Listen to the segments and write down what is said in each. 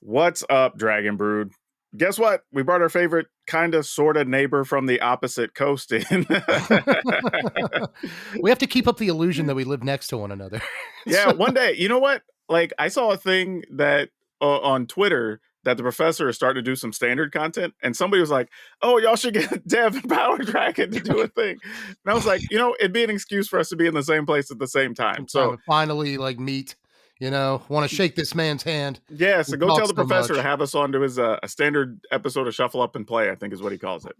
What's up, Dragon Brood? Guess what? We brought our favorite kind of sort of neighbor from the opposite coast in. We have to keep up the illusion that we live next to one another. Yeah, one day. You know what? Like, I saw a thing that on Twitter that the professor is starting to do some standard content, and somebody was like, "Oh, y'all should get Dev and PowrDragn to do a thing." And I was like, it'd be an excuse for us to be in the same place at the same time. So finally, meet. Want to shake this man's hand. yeah, so go tell the professor to much. have us on to his a standard episode of Shuffle Up and Play, I think is what he calls it.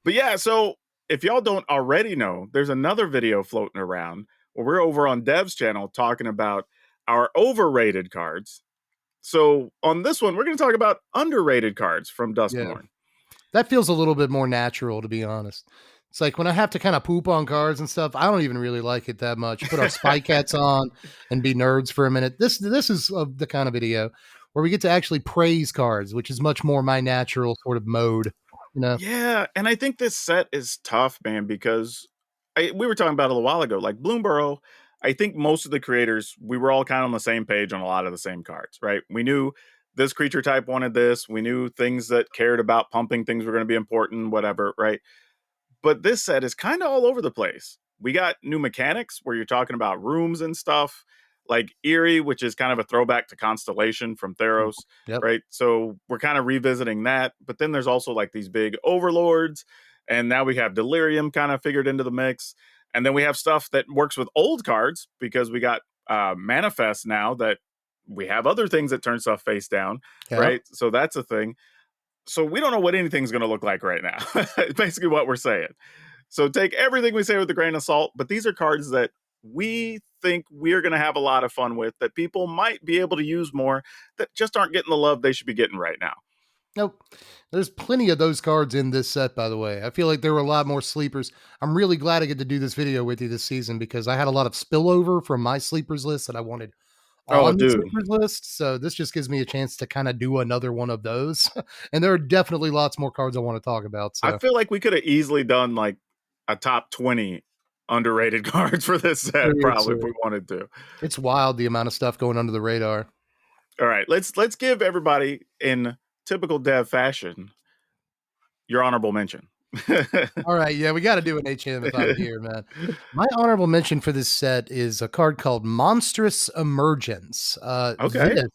But yeah, so if y'all don't already know, there's another video floating around where we're over on Dev's channel talking about our overrated cards. So on this one, we're going to talk about underrated cards from Duskmourn. That feels a little bit more natural, to be honest. It's like when I have to kind of poop on cards and stuff, I don't even really like it that much. Put our spy cats on and be nerds for a minute. This is the kind of video where we get to actually praise cards, which is much more my natural sort of mode. Yeah, and I think this set is tough, man, because we were talking about it a little while ago. Like Bloomburrow, I think most of the creators, we were all kind of on the same page on a lot of the same cards, right? We knew this creature type wanted this. We knew things that cared about pumping things were going to be important, whatever, right? But this set is kind of all over the place. We got new mechanics where you're talking about rooms and stuff, like Eerie, which is kind of a throwback to Constellation from Theros, right? So we're kind of revisiting that. But then there's also like these big overlords, and now we have Delirium kind of figured into the mix. And then we have stuff that works with old cards because we got Manifest now that we have other things that turn stuff face down, right? So that's a thing. So we don't know what anything's going to look like right now. Basically what we're saying. So take everything we say with a grain of salt, but these are cards that we think we're going to have a lot of fun with, that people might be able to use more, that just aren't getting the love they should be getting right now. Nope. There's plenty of those cards in this set, by the way. I feel like there were a lot more sleepers. I'm really glad I get to do this video with you this season because I had a lot of spillover from my sleepers list that I wanted on the sleepers list. So this just gives me a chance to kind of do another one of those. And there are definitely lots more cards I want to talk about. So I feel like we could have easily done like a top 20 underrated cards for this set, probably, if we wanted to. It's wild the amount of stuff going under the radar. All right, let's give everybody, in typical Dev fashion, your honorable mention. All right, yeah, we got to do an HM if I'm here, man. My honorable mention for this set is a card called Monstrous Emergence. Okay. This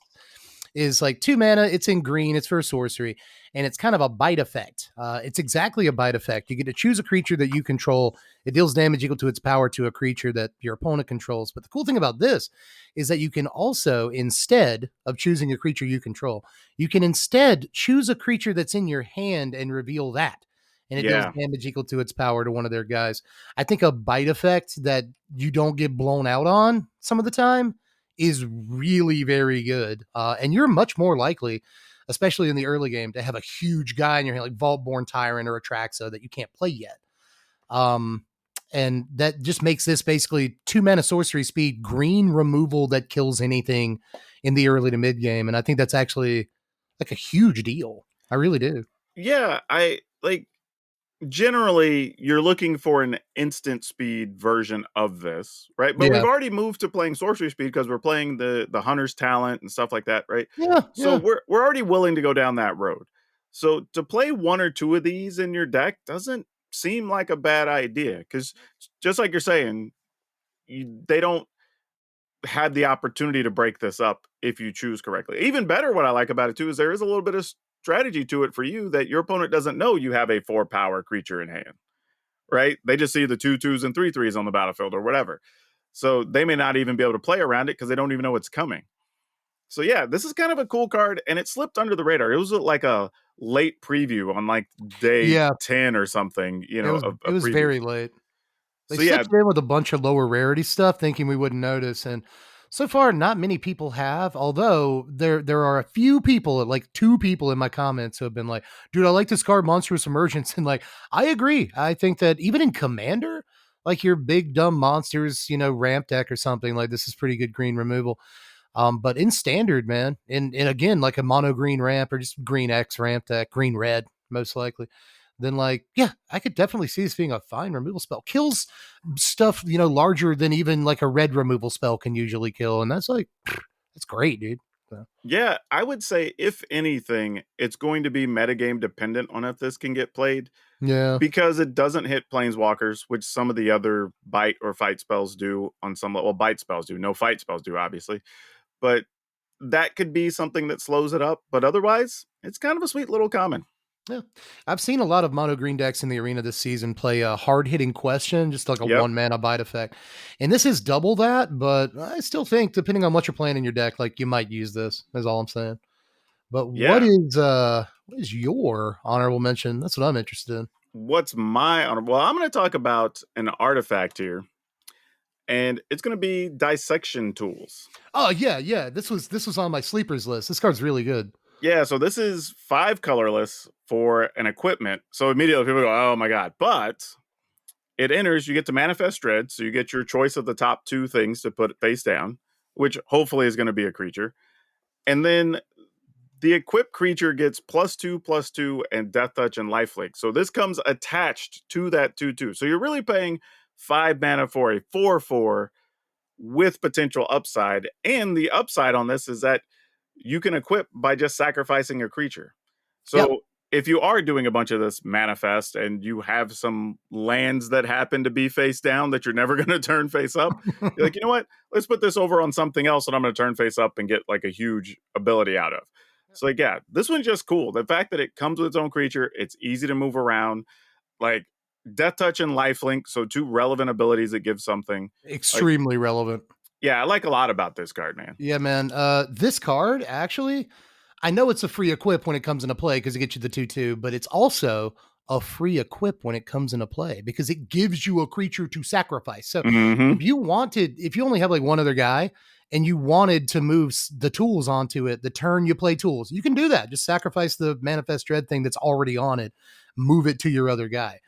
is like 2 mana. It's in green. It's for a sorcery, and it's kind of a bite effect. It's exactly a bite effect. You get to choose a creature that you control. It deals damage equal to its power to a creature that your opponent controls. But the cool thing about this is that you can also, instead of choosing a creature you control, you can instead choose a creature that's in your hand and reveal that. And it deals damage equal to its power to one of their guys. I think a bite effect that you don't get blown out on some of the time is really very good. And you're much more likely, especially in the early game, to have a huge guy in your hand, like Vaultborn Tyrant or Atraxa that you can't play yet. And that just makes this basically 2 mana sorcery speed, green removal that kills anything in the early to mid game. And I think that's actually like a huge deal. I really do. Yeah, I like. Generally, you're looking for an instant speed version of this, right? But we've already moved to playing sorcery speed because we're playing the hunter's talent and stuff like that, right? So we're already willing to go down that road. So to play 1 or 2 of these in your deck doesn't seem like a bad idea, because just like you're saying, they don't have the opportunity to break this up if you choose correctly. Even better, what I like about it too is there is a little bit of strategy to it for you that your opponent doesn't know you have a 4 power creature in hand, right? They just see the 2/2s and 3/3s on the battlefield or whatever. So they may not even be able to play around it because they don't even know it's coming. So yeah, this is kind of a cool card, and it slipped under the radar. It was like a late preview on like day 10 or something, It was very late. They slipped in with a bunch of lower rarity stuff thinking we wouldn't notice, and so far, not many people have, although there are a few people, like 2 people in my comments who have been like, dude, I like this card, Monstrous Emergence. And like, I agree. I think that even in Commander, like your big dumb monsters, ramp deck or something, like this is pretty good green removal. But in Standard, man, and again, like a mono green ramp or just green X ramp deck, green red, most likely, then like, yeah, I could definitely see this being a fine removal spell. Kills stuff, larger than even like a red removal spell can usually kill. And that's like, that's great, dude. Yeah, I would say if anything, it's going to be metagame dependent on if this can get played Yeah. because it doesn't hit planeswalkers, which some of the other bite or fight spells do on some level. Well, bite spells do, no fight spells do, obviously. But that could be something that slows it up. But otherwise, it's kind of a sweet little common. Yeah. I've seen a lot of mono green decks in the arena this season play a hard hitting question, just like a Yep. 1 mana bite effect. And this is double that, but I still think depending on what you're playing in your deck, like you might use this, is all I'm saying. But Yeah. what is your honorable mention? That's what I'm interested in. What's my honor? Well, I'm going to talk about an artifact here, and it's going to be Dissection Tools. Oh yeah, yeah. This was on my sleepers list. This card's really good. Yeah, so this is 5 colorless for an equipment. So immediately people go, oh my God. But it enters, you get to manifest dread. So you get your choice of the top 2 things to put face down, which hopefully is going to be a creature. And then the equipped creature gets +2/+2 and death touch and lifelink. So this comes attached to that 2/2. So you're really paying 5 mana for a 4/4 with potential upside. And the upside on this is that you can equip by just sacrificing a creature. Yep. So if you are doing a bunch of this manifest and you have some lands that happen to be face down that you're never going to turn face up, you're like, you know what? Let's put this over on something else and I'm going to turn face up and get like a huge ability out of. So like, yeah, this one's just cool. The fact that it comes with its own creature, it's easy to move around, like death touch and lifelink. So 2 relevant abilities that give something. Like, Extremely relevant. yeah, I like a lot about this card, man. Yeah, man. This card actually, I know it's a free equip when it comes into play because it gets you the 2/2, but it's also a free equip when it comes into play because it gives you a creature to sacrifice. So Hmm. if you only have like one other guy and you wanted to move the tools onto it, the turn you play tools, you can do that. Just sacrifice the manifest dread thing that's already on it, move it to your other guy.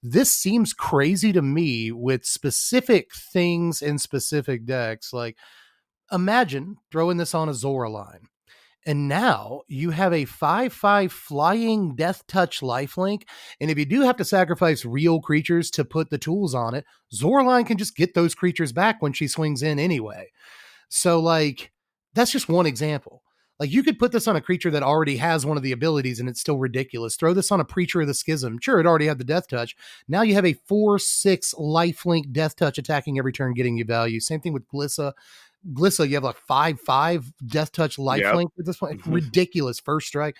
This seems crazy to me with specific things in specific decks. Like, imagine throwing this on a Zora line. And now you have a 5/5 flying death touch lifelink. And if you do have to sacrifice real creatures to put the tools on it, Zoraline can just get those creatures back when she swings in anyway. So, like, that's just one example. Like, you could put this on a creature that already has one of the abilities and it's still ridiculous. Throw this on a Preacher of the Schism. Sure, it already had the death touch. Now you have a 4/6 lifelink death touch attacking every turn, getting you value. Same thing with Glissa, you have like 5/5 death touch Yep. lifelink at this point. Ridiculous first strike.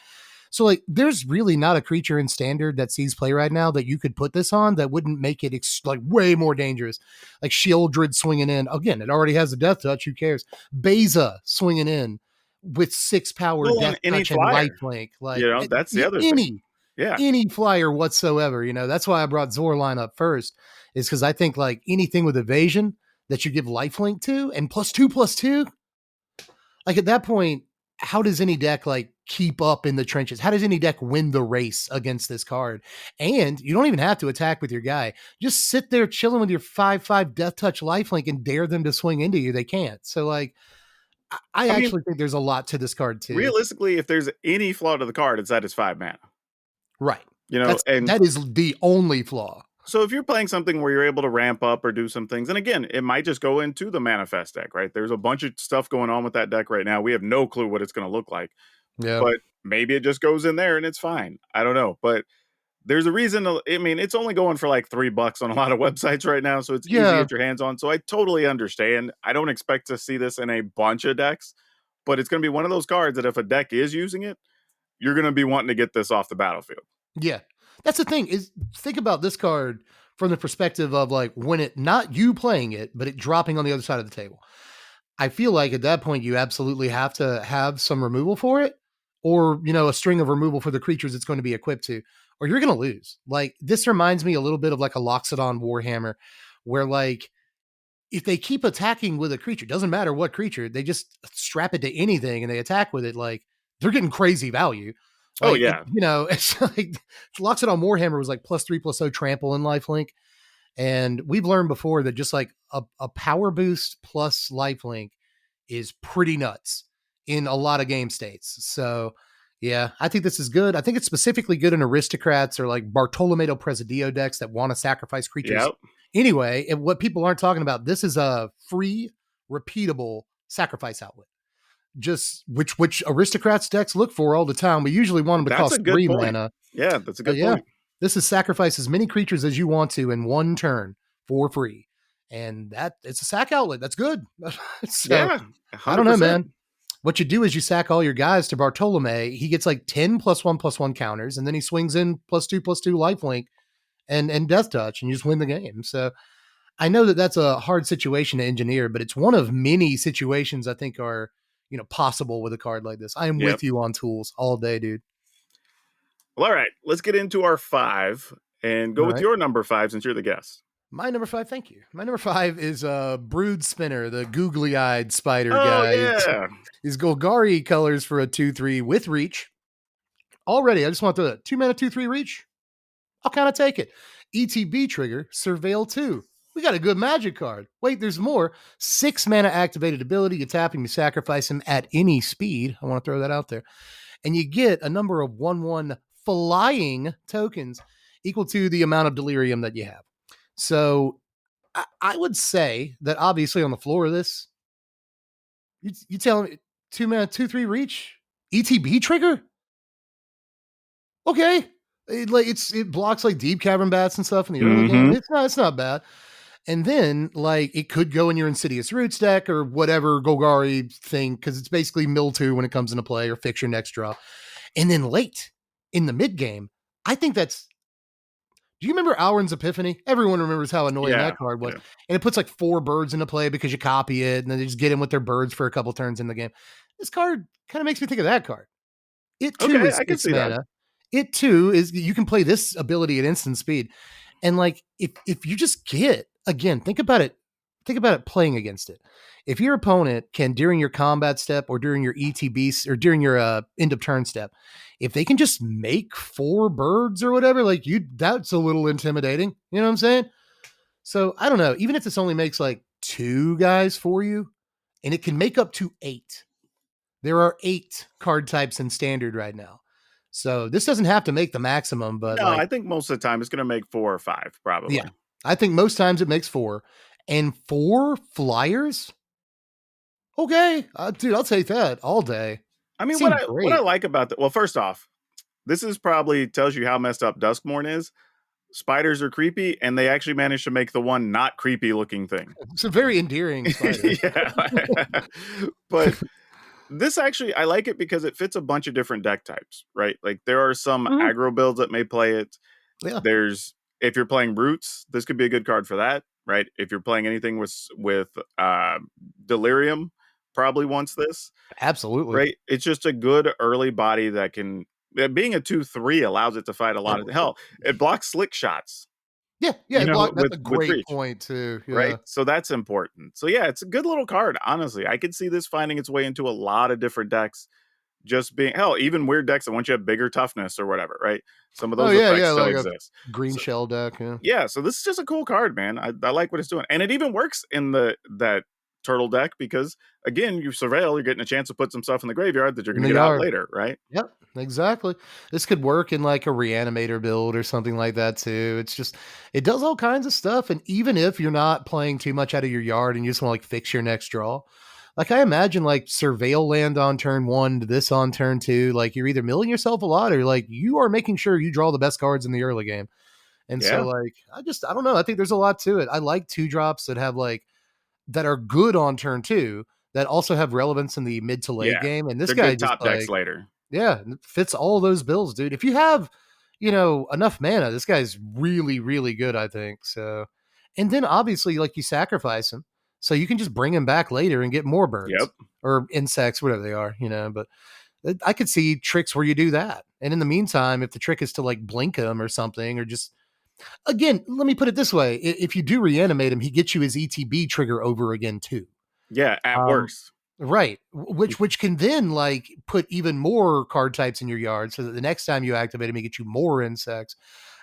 So, like, there's really not a creature in standard that sees play right now that you could put this on that wouldn't make it like way more dangerous. Like Shieldred swinging in again, it already has a death touch. Who cares? Beza swinging in with 6 power Well, on death any touch and flyer, lifelink. Like that's the other thing. Yeah. any flyer whatsoever. That's why I brought Zorline up first, is because I think like anything with evasion that you give lifelink to and +2/+2, like at that point, how does any deck like keep up in the trenches? How does any deck win the race against this card? And you don't even have to attack with your guy. Just sit there chilling with your 5/5 death touch lifelink and dare them to swing into you. They can't. So like I I mean, actually think there's a lot to this card too. realistically, if there's any flaw to the card, it's that it's 5 mana. Right. And That is the only flaw. so if you're playing something where you're able to ramp up or do some things, and again, it might just go into the manifest deck, right? There's a bunch of stuff going on with that deck right now. We have no clue what it's going to look like, Yeah. but maybe it just goes in there and it's fine. I don't know, but there's a reason. I mean, it's only going for like $3 on a lot of websites right now, so it's easy to Yeah. get your hands on. So I totally understand. I don't expect to see this in a bunch of decks, but it's going to be one of those cards that if a deck is using it, you're going to be wanting to get this off the battlefield. Yeah. That's the thing is think about this card from the perspective of like when it not you playing it, but it dropping on the other side of the table. I feel like at that point you absolutely have to have some removal for it, or a string of removal for the creatures it's going to be equipped to, or you're going to lose. Like this reminds me a little bit of like a Loxodon Warhammer, where like if they keep attacking with a creature, doesn't matter what creature, they just strap it to anything and they attack with it, like they're getting crazy value. Oh Like it, yeah, it's like Loxodon Warhammer was like +3/+0 trample and lifelink. And we've learned before that just like a power boost plus lifelink is pretty nuts in a lot of game states. So yeah, I think this is good. I think it's specifically good in aristocrats or like Bartolomeo Presidio decks that want to sacrifice creatures. yep. Anyway, what people aren't talking about, this is a free, repeatable sacrifice outlet. just which aristocrats decks look for all the time. We usually want them to That's a cost good 3 point. mana. Yeah, that's a But good yeah, point. this is sacrifice as many creatures as you want to in one turn for free. And that it's a sack outlet. That's good. So Yeah, I don't know, 100%. man. What you do is you sack all your guys to Bartolome. He gets like 10 +1/+1 counters, and then he swings in +2/+2 lifelink and death touch, and you just win the game. So I know that that's a hard situation to engineer, but it's one of many situations I think are, possible with a card like this. I am Yep. with you on tools all day, dude. Well, all right, let's get into our 5 and go All with right. your number 5 since you're the guest. My number 5, thank you. My number 5 is Brood Spinner, the googly-eyed spider Oh, guy. yeah. His Golgari colors for a 2/3 with reach. Already, I just want the 2-mana 2/3 reach. I'll kind of take it. ETB trigger, Surveil 2. We got a good magic card. Wait, there's more. 6 mana activated ability. You tap him, you sacrifice him at any speed. I want to throw that out there. And you get a number of 1/1 flying tokens equal to the amount of delirium that you have. So I would say that obviously on the floor of this, you tell me 2-mana 2/3 reach, ETB trigger. Okay, it blocks like deep cavern bats and stuff in the early game. Mm-hmm. It's not bad. And then like it could go in your Insidious Roots deck or whatever Golgari thing because it's basically mill 2 when it comes into play or fix your next draw. And then late in the mid game, I think that's. Do you remember Auron's Epiphany? Everyone remembers how annoying Yeah. that card was. Yeah. And it puts like 4 birds into play because you copy it and then they just get in with their birds for a couple turns in the game. This card kind of makes me think of that card. It too Okay, is I can 6 see that. mana. It too is you can play this ability at instant speed. And like if you just get again, think about it playing against it. If your opponent can during your combat step or during your ETB or during your end of turn step, if they can just make 4 birds or whatever, like that's a little intimidating. You know what I'm saying? So I don't know. Even if this only makes like 2 guys for you, and it can make up to 8. There are 8 card types in standard right now. So this doesn't have to make the maximum, but No, I like, think most of the time it's going to make 4 or 5, yeah, probably. I think most times it makes 4 and 4 flyers. Okay, dude, I'll take that all day. I mean, Seems what I great. like about that, well, first off, this is probably tells you how messed up Duskmourn is. Spiders are creepy, and they actually managed to make the one not creepy looking thing. It's a very endearing spider. Yeah. But this actually, I like it because it fits a bunch of different deck types, right? Like there are some Mhm. aggro builds that may play it. Yeah, There's if you're playing roots, this could be a good card for that, right? If you're playing anything with delirium, probably wants this, absolutely. right? It's just a good early body that can. Being a 2/3 allows it to fight a lot of hell. It blocks slick shots, Yeah, yeah. It blocked. That's a with great reach, point too. right? Yeah. So that's important. So yeah, it's a good little card. Honestly, I could see this finding its way into a lot of different decks. Just being hell, even weird decks that want you have bigger toughness or whatever, right? Some of Oh those yeah, effects yeah. still Like a exist. green So shell deck. Yeah. yeah, so this is just a cool card, man. I like what it's doing, and it even works in that turtle deck because again, you surveil, you're getting a chance to put some stuff in the graveyard that you're In going to the get out yard. later, right? Yep, exactly. This could work in like a reanimator build or something like that too. It's just it does all kinds of stuff. And even if you're not playing too much out of your yard and you just want to like fix your next draw, like I imagine like surveil land on turn 1 to this on turn 2, like you're either milling yourself a lot or like you are making sure you draw the best cards in the early game. And so Yeah, like I don't know. I think there's a lot to it. I like 2 drops that have like that are good on turn 2 that also have relevance in the mid to late yeah, game. And this they're guy good just top decks like later. yeah, it fits all those bills, dude. If you have, enough mana, this guy's really, really good, I think. So, and then obviously, like you sacrifice him, so you can just bring him back later and get more birds Yep. or insects, whatever they are, But I could see tricks where you do that. And in the meantime, if the trick is to like blink him or something, or just again, let me put it this way: if you do reanimate him, he gets you his ETB trigger over again too. Yeah, at Um, worst. Right. Which can then like put even more card types in your yard so that the next time you activate him, he gets you more insects.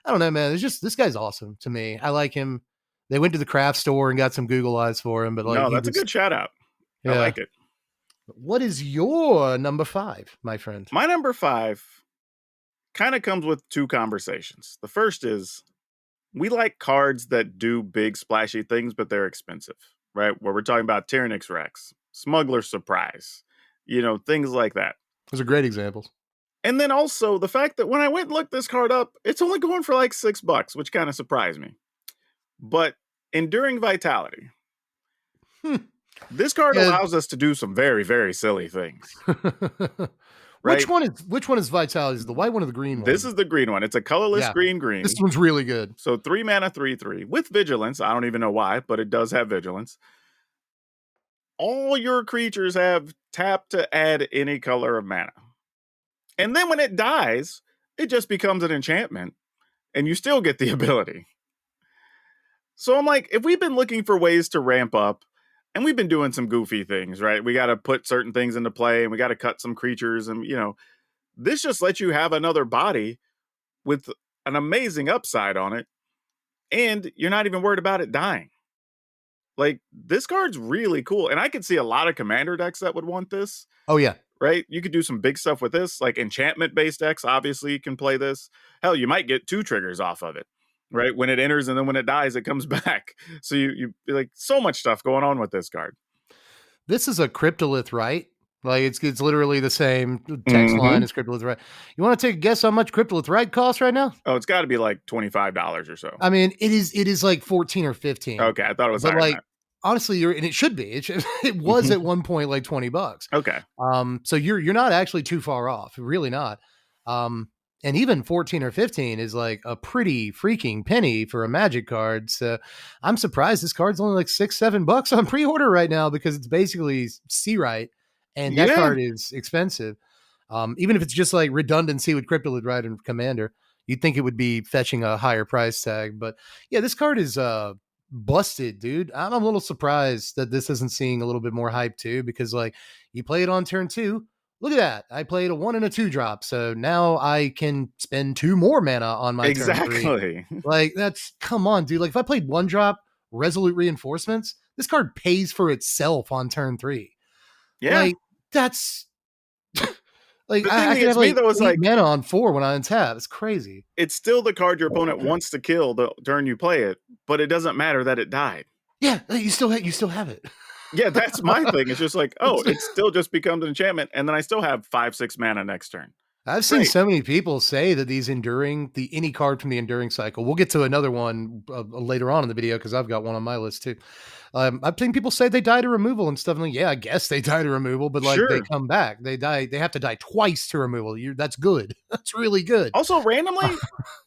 I don't know, man. It's just this guy's awesome to me. I like him. They went to the craft store and got some Google eyes for him, but like No, he that's a was good shout out. I yeah. like it. What is your number 5, my friend? My number 5 kind of comes with two conversations. The first is we like cards that do big splashy things, but they're expensive, right? Where we're talking about Tyrannix Rex, Smuggler Surprise, things like that. Those are great examples. And then also the fact that when I went and looked this card up, it's only going for like $6, which kind of surprised me. But Enduring Vitality. This card Yeah. allows us to do some very, very silly things. Which Right? one is Vitality? Is the white one or the green one? This is the green one. It's a colorless Yeah. green. This one's really good. So 3 mana, 3/3 with vigilance. I don't even know why, but it does have vigilance. All your creatures have tap to add any color of mana. And then when it dies, it just becomes an enchantment and you still get the ability. So I'm like, if we've been looking for ways to ramp up, and we've been doing some goofy things, right? We got to put certain things into play and we got to cut some creatures. And, this just lets you have another body with an amazing upside on it. And you're not even worried about it dying. Like, this card's really cool. And I could see a lot of commander decks that would want this. Oh, yeah. Right? You could do some big stuff with this. Like, enchantment-based decks, obviously, you can play this. Hell, you might get 2 triggers off of it. Right? When it enters and then when it dies, it comes back. So you like so much stuff going on with this card. This is a Cryptolith, right? Like it's literally the same text line as Cryptolith, right? You want to take a guess how much Cryptolith right costs right now? Oh, it's got to be like $25 or so. I mean, it is like 14 or 15. Okay, I thought it was but higher like than that. honestly, and it should be. It was at one point like $20. Okay. So you're not actually too far off, really not. And even 14 or 15 is like a pretty freaking penny for a Magic card. So I'm surprised this card's only like $6-7 on pre-order right now because it's basically C-Right, and that card is expensive. Even if it's just like redundancy with Cryptolith Ride and Commander, you'd think it would be fetching a higher price tag. But yeah, this card is busted, dude. I'm a little surprised that this isn't seeing a little bit more hype too, because like you play it on turn 2. Look at that. I played a 1 and a 2 drop. So now I can spend 2 more mana on my turn 3. Like come on, dude. Like if I played 1 drop Resolute Reinforcements, this card pays for itself on turn 3. Yeah. Like that's like I can have like, though, is 8 like mana on 4 when I untap. It's crazy. It's still the card your opponent wants to kill the turn you play it, but it doesn't matter that it died. Yeah, you still have it. Yeah, that's my thing. It's just like, it still just becomes an enchantment, and then I still have 5-6 mana next turn. I've seen so many people say that any card from the Enduring cycle. We'll get to another one later on in the video because I've got one on my list too. I've seen people say they die to removal and stuff. And like, yeah, I guess they die to removal, but like they come back. They die. They have to die twice to removal. That's good. That's really good. Also, randomly,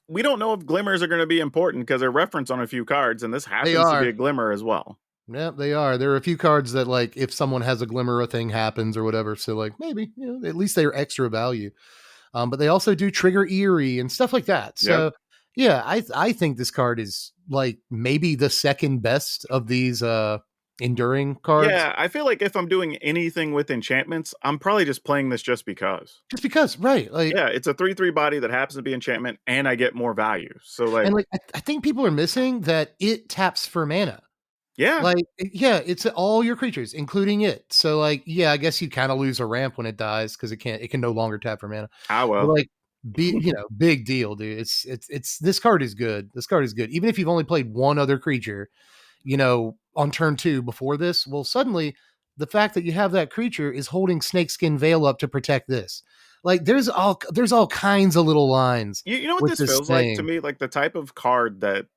we don't know if glimmers are going to be important because they're referenced on a few cards, and this happens to be a glimmer as well. Yeah, they are. There are a few cards that, like, if someone has a glimmer, a thing happens or whatever. So, like, maybe at least they're extra value. But they also do trigger Eerie and stuff like that. So, yeah, I think this card is like maybe the second best of these Enduring cards. Yeah, I feel like if I'm doing anything with enchantments, I'm probably just playing this just because. Just because, right? Like, yeah, it's a 3/3 body that happens to be enchantment, and I get more value. So, like, and like I think people are missing that it taps for mana. Yeah. Like, yeah, it's all your creatures, including it. So, like, yeah, I guess you kind of lose a ramp when it dies because it can no longer tap for mana. Well. But like, big deal, dude. It's this card is good. This card is good. Even if you've only played one other creature, on turn 2 before this, well, suddenly the fact that you have that creature is holding Snakeskin Veil up to protect this. Like, there's all kinds of little lines. You know what this feels like to me? Like the type of card that,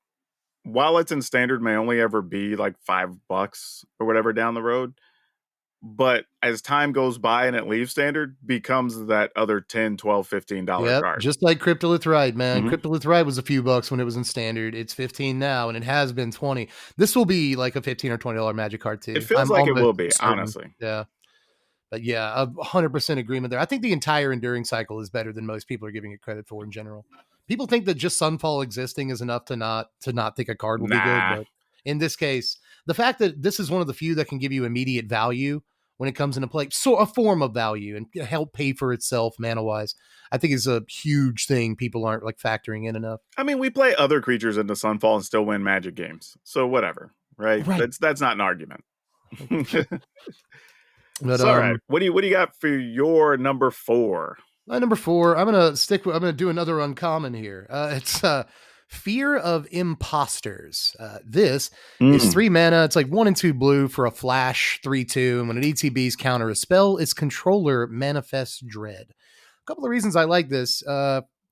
while it's in standard, may only ever be like $5 or whatever down the road, but as time goes by and it leaves standard, becomes that other $10, $12, $15 card. Just like Cryptolith Ride, man. Cryptolith Ride was a few bucks when it was in standard. It's 15 now, and it has been 20. This will be like a $15 or $20 Magic card too. It feels like it will be, honestly. Yeah. But yeah, 100% agreement there. I think the entire Enduring cycle is better than most people are giving it credit for in general. People think that just Sunfall existing is enough to not think a card will be good. But in this case, the fact that this is one of the few that can give you immediate value when it comes into play, so a form of value and help pay for itself mana wise, I think is a huge thing people aren't like factoring in enough. I mean, we play other creatures into Sunfall and still win Magic games. So whatever, right? That's not an argument. But, all right. What do you got for your number 4? Number 4, I'm gonna do another uncommon here. It's Fear of Impostors. This is Mm, 3 mana. It's like 1 and 2 blue for a flash 3/2. And when it ETBs counter a spell, its controller manifests dread. A couple of reasons I like this.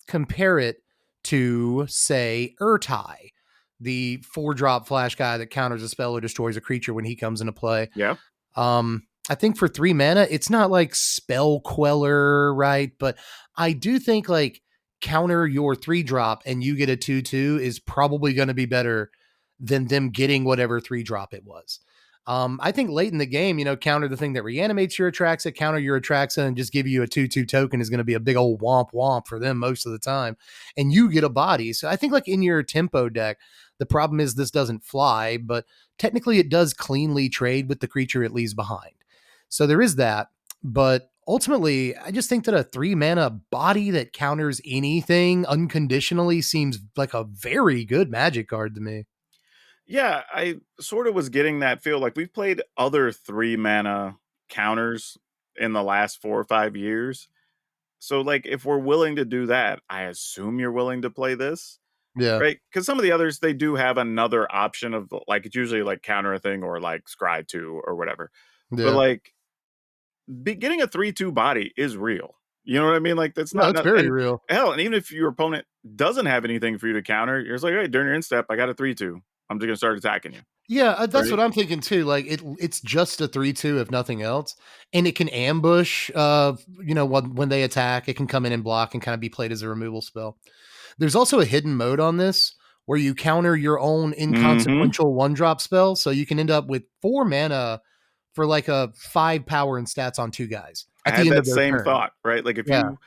Compare it to, say, Urtai, the 4-drop flash guy that counters a spell or destroys a creature when he comes into play. yeah. I think for 3 mana, it's not like spell queller, right? But I do think like counter your 3-drop and you get a 2/2 is probably going to be better than them getting whatever 3-drop it was. I think late in the game, counter the thing that reanimates your Atraxa, counter your Atraxa, and just give you a 2/2 token is going to be a big old womp womp for them most of the time. And you get a body. So I think like in your tempo deck, the problem is this doesn't fly, but technically it does cleanly trade with the creature it leaves behind. So there is that. But ultimately, I just think that a 3 mana body that counters anything unconditionally seems like a very good Magic card to me. Yeah, I sort of was getting that feel. Like we've played other 3 mana counters in the last 4 or 5 years. So, like, if we're willing to do that, I assume you're willing to play this, Yeah. right? Because some of the others, they do have another option of like, it's usually like counter a thing or like scry 2 or whatever. But Yeah. like, getting a 3/2 body is real. You know what I mean? Like, that's No, not, it's very and real. hell, and even if your opponent doesn't have anything for you to counter, you're just like, hey, during your end step, I got a 3/2. I'm just gonna start attacking you, Yeah, that's what right? I'm thinking too. Like it's just a 3/2 if nothing else, and it can ambush. When they attack, it can come in and block and kind of be played as a removal spell. There's also a hidden mode on this where you counter your own Hmm. inconsequential 1-drop spell, so you can end up with 4 mana for like a 5 power and stats on 2 guys I at the had end of that their same turn. thought, right? Like, if Yeah, you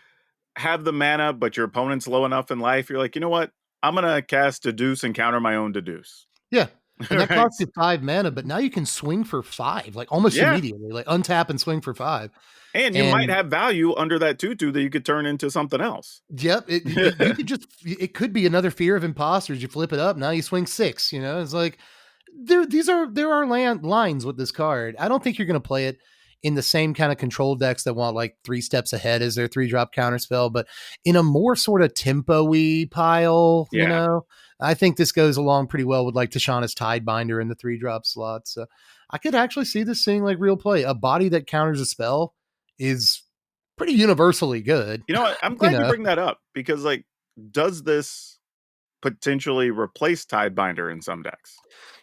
have the mana, but your opponent's low enough in life, you're like, you know what? I'm gonna cast Deduce and counter my own Deduce. yeah, and that Right? costs you 5 mana, but now you can swing for 5, like almost Yeah. immediately, like untap and swing for 5. And you might And have value under that tutu that you could turn into something else. yep, you could just it could be another Fear of Imposters. You flip it up, now you swing 6. It's like there are lines with this card. I don't think you're going to play it in the same kind of control decks that want like 3 steps ahead as their 3-drop counterspell, but in a more sort of tempo-y pile, Yeah. I think this goes along pretty well with like Tashana's Tidebinder in the 3-drop slot. So I could actually see this seeing like real play. A body that counters a spell is pretty universally good. You know what? I'm you glad you know, bring that up because, like, does this potentially replace Tidebinder in some decks?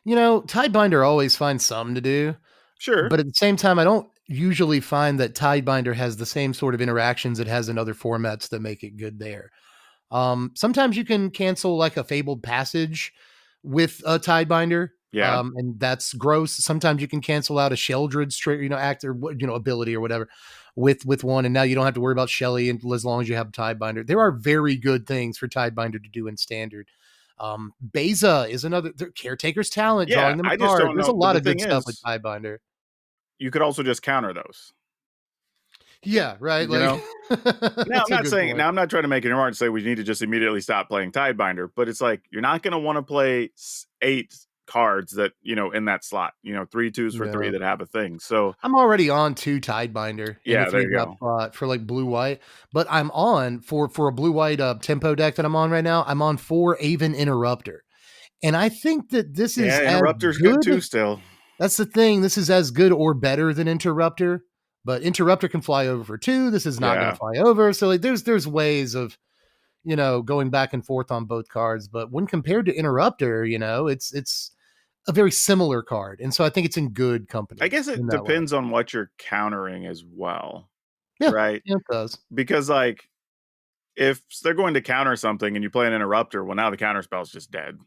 Tidebinder always finds something to do. Sure. But at the same time, I don't usually find that Tidebinder has the same sort of interactions it has in other formats that make it good there. Sometimes you can cancel like a Fabled Passage with a Tidebinder, Yeah. and that's gross. Sometimes you can cancel out a Sheldred's act or ability or whatever with one, and now you don't have to worry about Shelly as long as you have a Tidebinder. There are very good things for Tidebinder to do in Standard. Beza is another Caretaker's Talent, Yeah. drawing them a I just card. don't There's a know. But lot the of good thing stuff with is, Tidebinder. you could also just counter those, Yeah, right. you Like know? Now, I'm that's a not good saying, point. now I'm not trying to make it hard to say we need to just immediately stop playing Tidebinder, but it's like you're not going to want to play 8 cards that, in that slot, 3/2s for 3 Yeah. that have a thing. So, I'm already on 2 Tidebinder in the yeah, there you 3-drop go. slot for like blue white, but I'm on for a blue white tempo deck that I'm on right now. I'm on 4 Aven Interrupter. And I think that this is Yeah, as Interrupter's good too good. still. That's the thing. This is as good or better than Interrupter, but Interrupter can fly over for 2. This is not going to Yeah. fly over. So like there's ways of going back and forth on both cards, but when compared to Interrupter, it's a very similar card. And so I think it's in good I company guess in it that way. depends on what you're countering as well, Yeah, right? yeah, it does. Because, like, if they're going to counter something and you play an Interrupter, well, now the counter spell's just dead,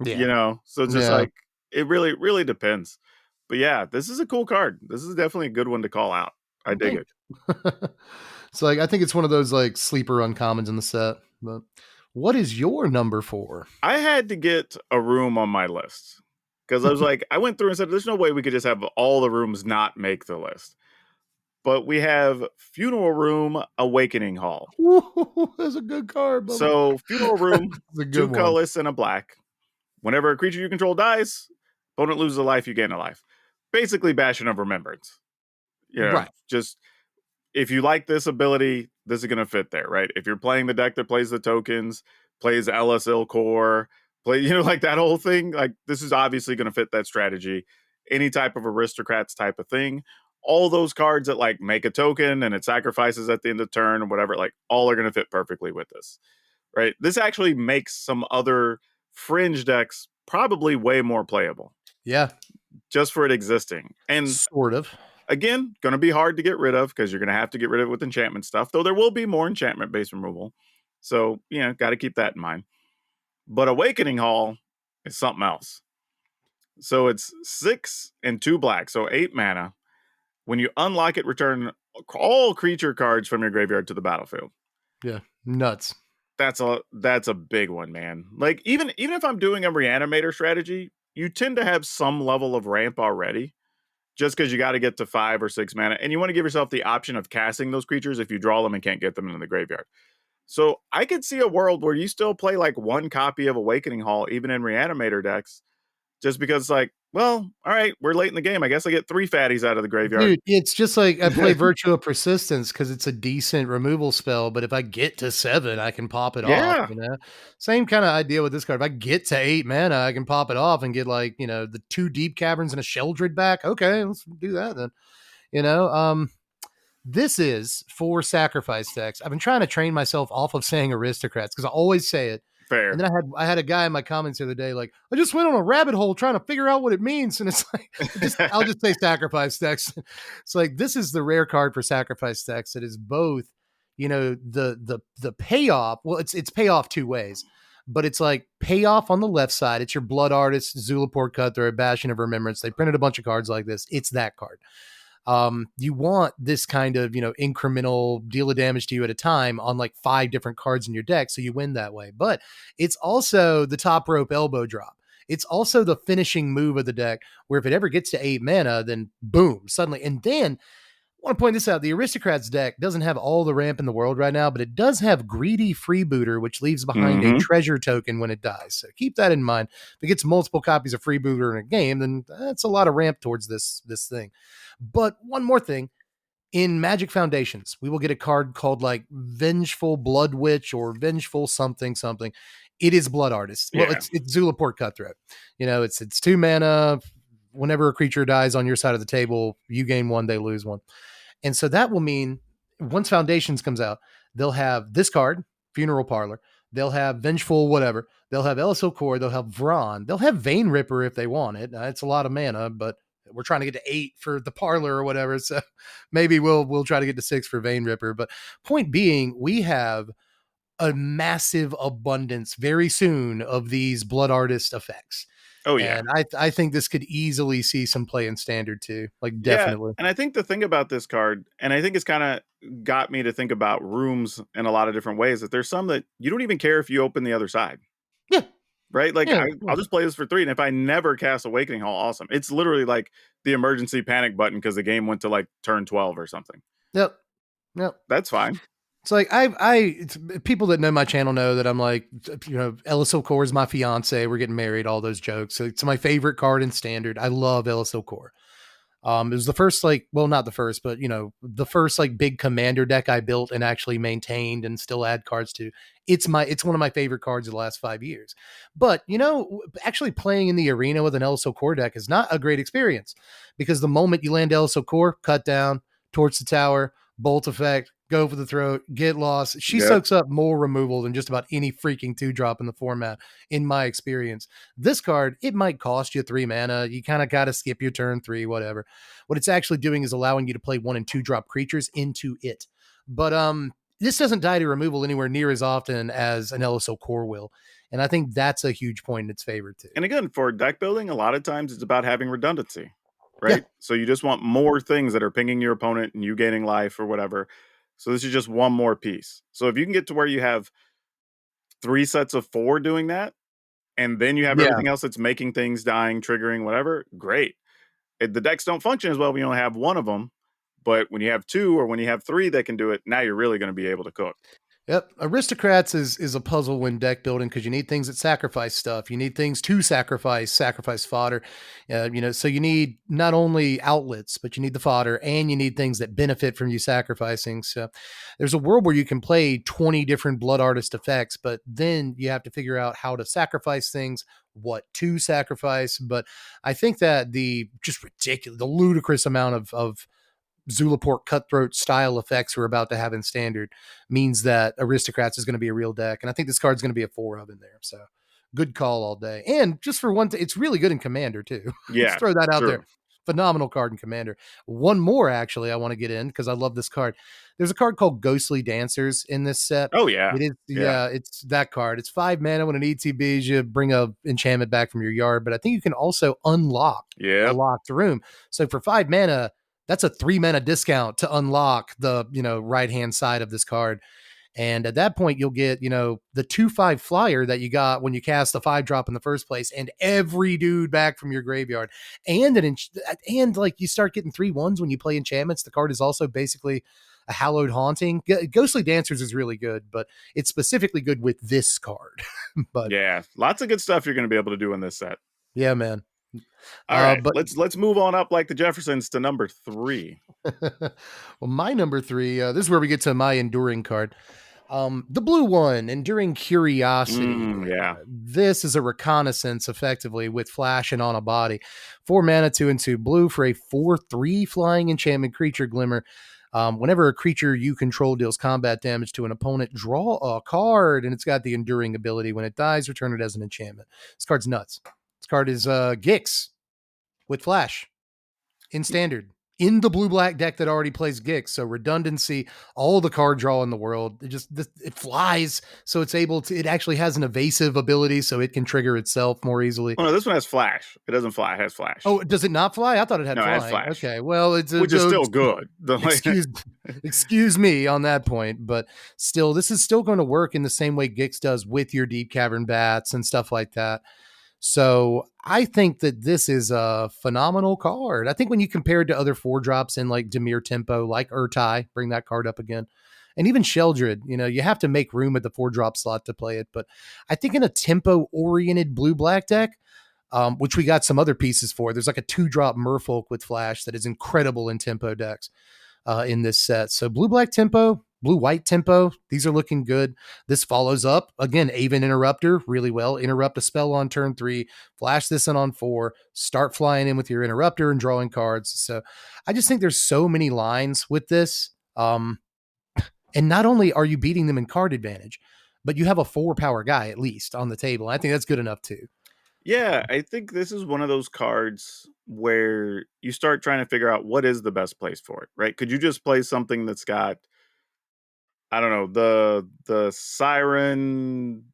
Yeah, So it's just yeah. like, it really, really depends. But yeah, this is a cool card. This is definitely a good one to call out. I dig Thank it. you. So like I think it's one of those like sleeper uncommons in the set. But what is your number 4? I had to get a room on my list because I was like, I went through and said, there's no way we could just have all the rooms not make the list. But we have Funeral Room Awakening Hall. Ooh, that's a good card, Bubba. So, Funeral Room, That's a good 2 one. colorless and a black. Whenever a creature you control dies, opponent loses a life, you gain a life. Basically, Bastion of Remembrance. Right. Just if you like this ability, this is going to fit there, right? If you're playing the deck that plays the tokens, plays LSL core, play, like that whole thing. Like this is obviously going to fit that strategy. Any type of aristocrats type of thing. All those cards that like make a token and it sacrifices at the end of the turn or whatever, like all are going to fit perfectly with this, right? This actually makes some other fringe decks probably way more playable Yeah, just for it existing. And sort of. again, going to be hard to get rid of because you're going to have to get rid of it with enchantment stuff, though there will be more enchantment based removal. So, got to keep that in mind. But Awakening Hall is something else. So it's 6 and 2 black, so 8 mana. When you unlock it, return all creature cards from your graveyard to the battlefield. Yeah, nuts. That's a big one, man. Like even if I'm doing a reanimator strategy, you tend to have some level of ramp already, just because you got to get to 5 or 6 mana, and you want to give yourself the option of casting those creatures if you draw them and can't get them in the graveyard. So I could see a world where you still play like one copy of Awakening Hall, even in reanimator decks, just because like, well, all right, we're late in the game. I guess I get 3 fatties out of the graveyard. Dude, it's just like I play Virtue of Persistence because it's a decent removal spell, but if I get to 7, I can pop it off, Yeah. Same kind of idea with this card. If I get to 8 mana, I can pop it off and get like, the 2 Deep Caverns and a Sheldred back. Okay, let's do that then. You know, this is for sacrifice decks. I've been trying to train myself off of saying aristocrats because I always say it. And Fair. then I had a guy in my comments the other day like, I just went on a rabbit hole trying to figure out what it means, and it's like I'll just say sacrifice decks. It's like this is the rare card for sacrifice decks that is both, the payoff. Well, it's payoff two ways, but it's like payoff on the left side. It's your Blood Artist, Zulaport Cutthroat, Bastion of Remembrance. They printed a bunch of cards like this. It's that card. You want this kind of, incremental deal of damage to you at a time on like 5 different cards in your deck. So you win that way, but it's also the top rope elbow drop. It's also the finishing move of the deck where if it ever gets to 8 mana, then boom, suddenly. And then I want to point this out. The Aristocrats deck doesn't have all the ramp in the world right now, but it does have Greedy Freebooter, which leaves behind a treasure token when it dies. So keep that in mind. If it gets multiple copies of Freebooter in a game, then that's a lot of ramp towards this thing. But one more thing. In Magic Foundations, we will get a card called like Vengeful Blood Witch or Vengeful something something. It is Blood Artist. Well, Yeah. it's Zulaport Cutthroat. It's 2 mana. Whenever a creature dies on your side of the table, you gain 1, they lose 1. And so that will mean once Foundations comes out, they'll have this card, Funeral Parlor. They'll have Vengeful whatever. They'll have LSO Core. They'll have Vron. They'll have Vein Ripper if they want it. It's a lot of mana, but we're trying to get to 8 for the Parlor or whatever. So maybe we'll try to get to 6 for Vein Ripper. But point being, we have a massive abundance very soon of these Blood Artist effects. Oh yeah. And I think this could easily see some play in standard too. Like Yeah. definitely. And I think the thing about this card, and I think it's kind of got me to think about rooms in a lot of different ways, that there's some that you don't even care if you open the other side. Yeah. Right? Like Yeah. I'll just play this for 3. And if I never cast Awakening Hall, awesome. It's literally like the emergency panic button because the game went to like turn 12 or something. Yep. Yep. That's fine. It's like it's, people that know my channel know that I'm like, LSO Core is my fiance. We're getting married, all those jokes. So it's my favorite card in standard. I love LSO Core. It was the first, not the first, but the first like big commander deck I built and actually maintained and still add cards to. It's one of my favorite cards of the last 5 years. But actually playing in the arena with an LSO Core deck is not a great experience because the moment you land LSO Core, cut down, torch the tower, bolt effect, go for the throat, get lost. She soaks up more removal than just about any freaking 2-drop in the format, in my experience. This card, it might cost you 3 mana. You kind of got to skip your turn 3, whatever. What it's actually doing is allowing you to play 1 and 2-drop creatures into it. But this doesn't die to removal anywhere near as often as an LSO Core will. And I think that's a huge point in its favor too. And again, for deck building, a lot of times it's about having redundancy, right? Yeah. So you just want more things that are pinging your opponent and you gaining life or whatever. So this is just one more piece. So if you can get to where you have 3 sets of 4 doing that, and then you have everything else that's making things, dying, triggering, whatever, great. The decks don't function as well when you only have 1 of them. But when you have 2 or when you have 3 that can do it, now you're really going to be able to cook. Yep. Aristocrats is a puzzle when deck building because you need things that sacrifice stuff. You need things to sacrifice fodder. So you need not only outlets, but you need the fodder and you need things that benefit from you sacrificing. So there's a world where you can play 20 different blood artist effects, but then you have to figure out how to sacrifice things, what to sacrifice. But I think that the just ridiculous, the ludicrous amount of Zulaport cutthroat style effects we're about to have in standard means that Aristocrats is going to be a real deck. And I think this card's going to be a 4 of in there. So good call all day. And just for one, it's really good in Commander too. Let's Yeah, throw that out there. true. Phenomenal card in Commander. One more actually I want to get in because I love this card. There's a card called Ghostly Dancers in this set. Oh yeah, It is, yeah, yeah, it's that card. It's 5 mana when an ETBs you bring a enchantment back from your yard, but I think you can also unlock a yep. locked room. So for 5 mana, that's a 3 mana discount to unlock the right hand side of this card. And at that point, you'll get the 2/5 flyer that you got when you cast the 5 drop in the first place, and every dude back from your graveyard, and and like you start getting 3/1s when you play enchantments. The card is also basically a hallowed haunting. Ghostly Dancers is really good, but it's specifically good with this card. But Yeah, lots of good stuff you're going to be able to do in this set. yeah, man. All right, But let's move on up like the Jeffersons to number 3. well, my number 3. This is where we get to my enduring card. The blue one, Enduring Curiosity. Yeah. This is a reconnaissance effectively with flash and on a body. 4 mana, 2/2 blue for a 4/3 flying enchantment creature glimmer. Whenever a creature you control deals combat damage to an opponent, draw a card, and it's got the enduring ability. When it dies, return it as an enchantment. This card's nuts. This card is Gix with flash in standard in the blue black deck that already plays Gix. So redundancy, all the card draw in the world. It flies, so it's able to. It actually has an evasive ability, so it can trigger itself more easily. Oh no, this one has flash. It doesn't fly. It has flash. Oh, does it not fly? I thought it had No, it has flying. flash, Okay, well, it's which is still good. excuse excuse me on that point, but still, this is still going to work in the same way Gix does with your Deep Cavern Bats and stuff like that. So I think that this is a phenomenal card. I think when you compare it to other 4 drops in like Dimir Tempo, like Urtai, bring that card up again, and even Sheldred, you have to make room at the 4 drop slot to play it. But I think in a tempo oriented blue black deck, which we got some other pieces for, there's like a 2 drop Merfolk with flash that is incredible in tempo decks in this set. So blue black tempo, blue white tempo, these are looking good. This follows up again, Aven Interrupter really well. Interrupt a spell on turn 3, flash this in on 4, start flying in with your interrupter and drawing cards. So I just think there's so many lines with this. And not only are you beating them in card advantage, but you have a 4 power guy at least on the table. I think that's good enough too. Yeah, I think this is one of those cards where you start trying to figure out what is the best place for it, right? Could you just play something that's got, I don't know, the Siren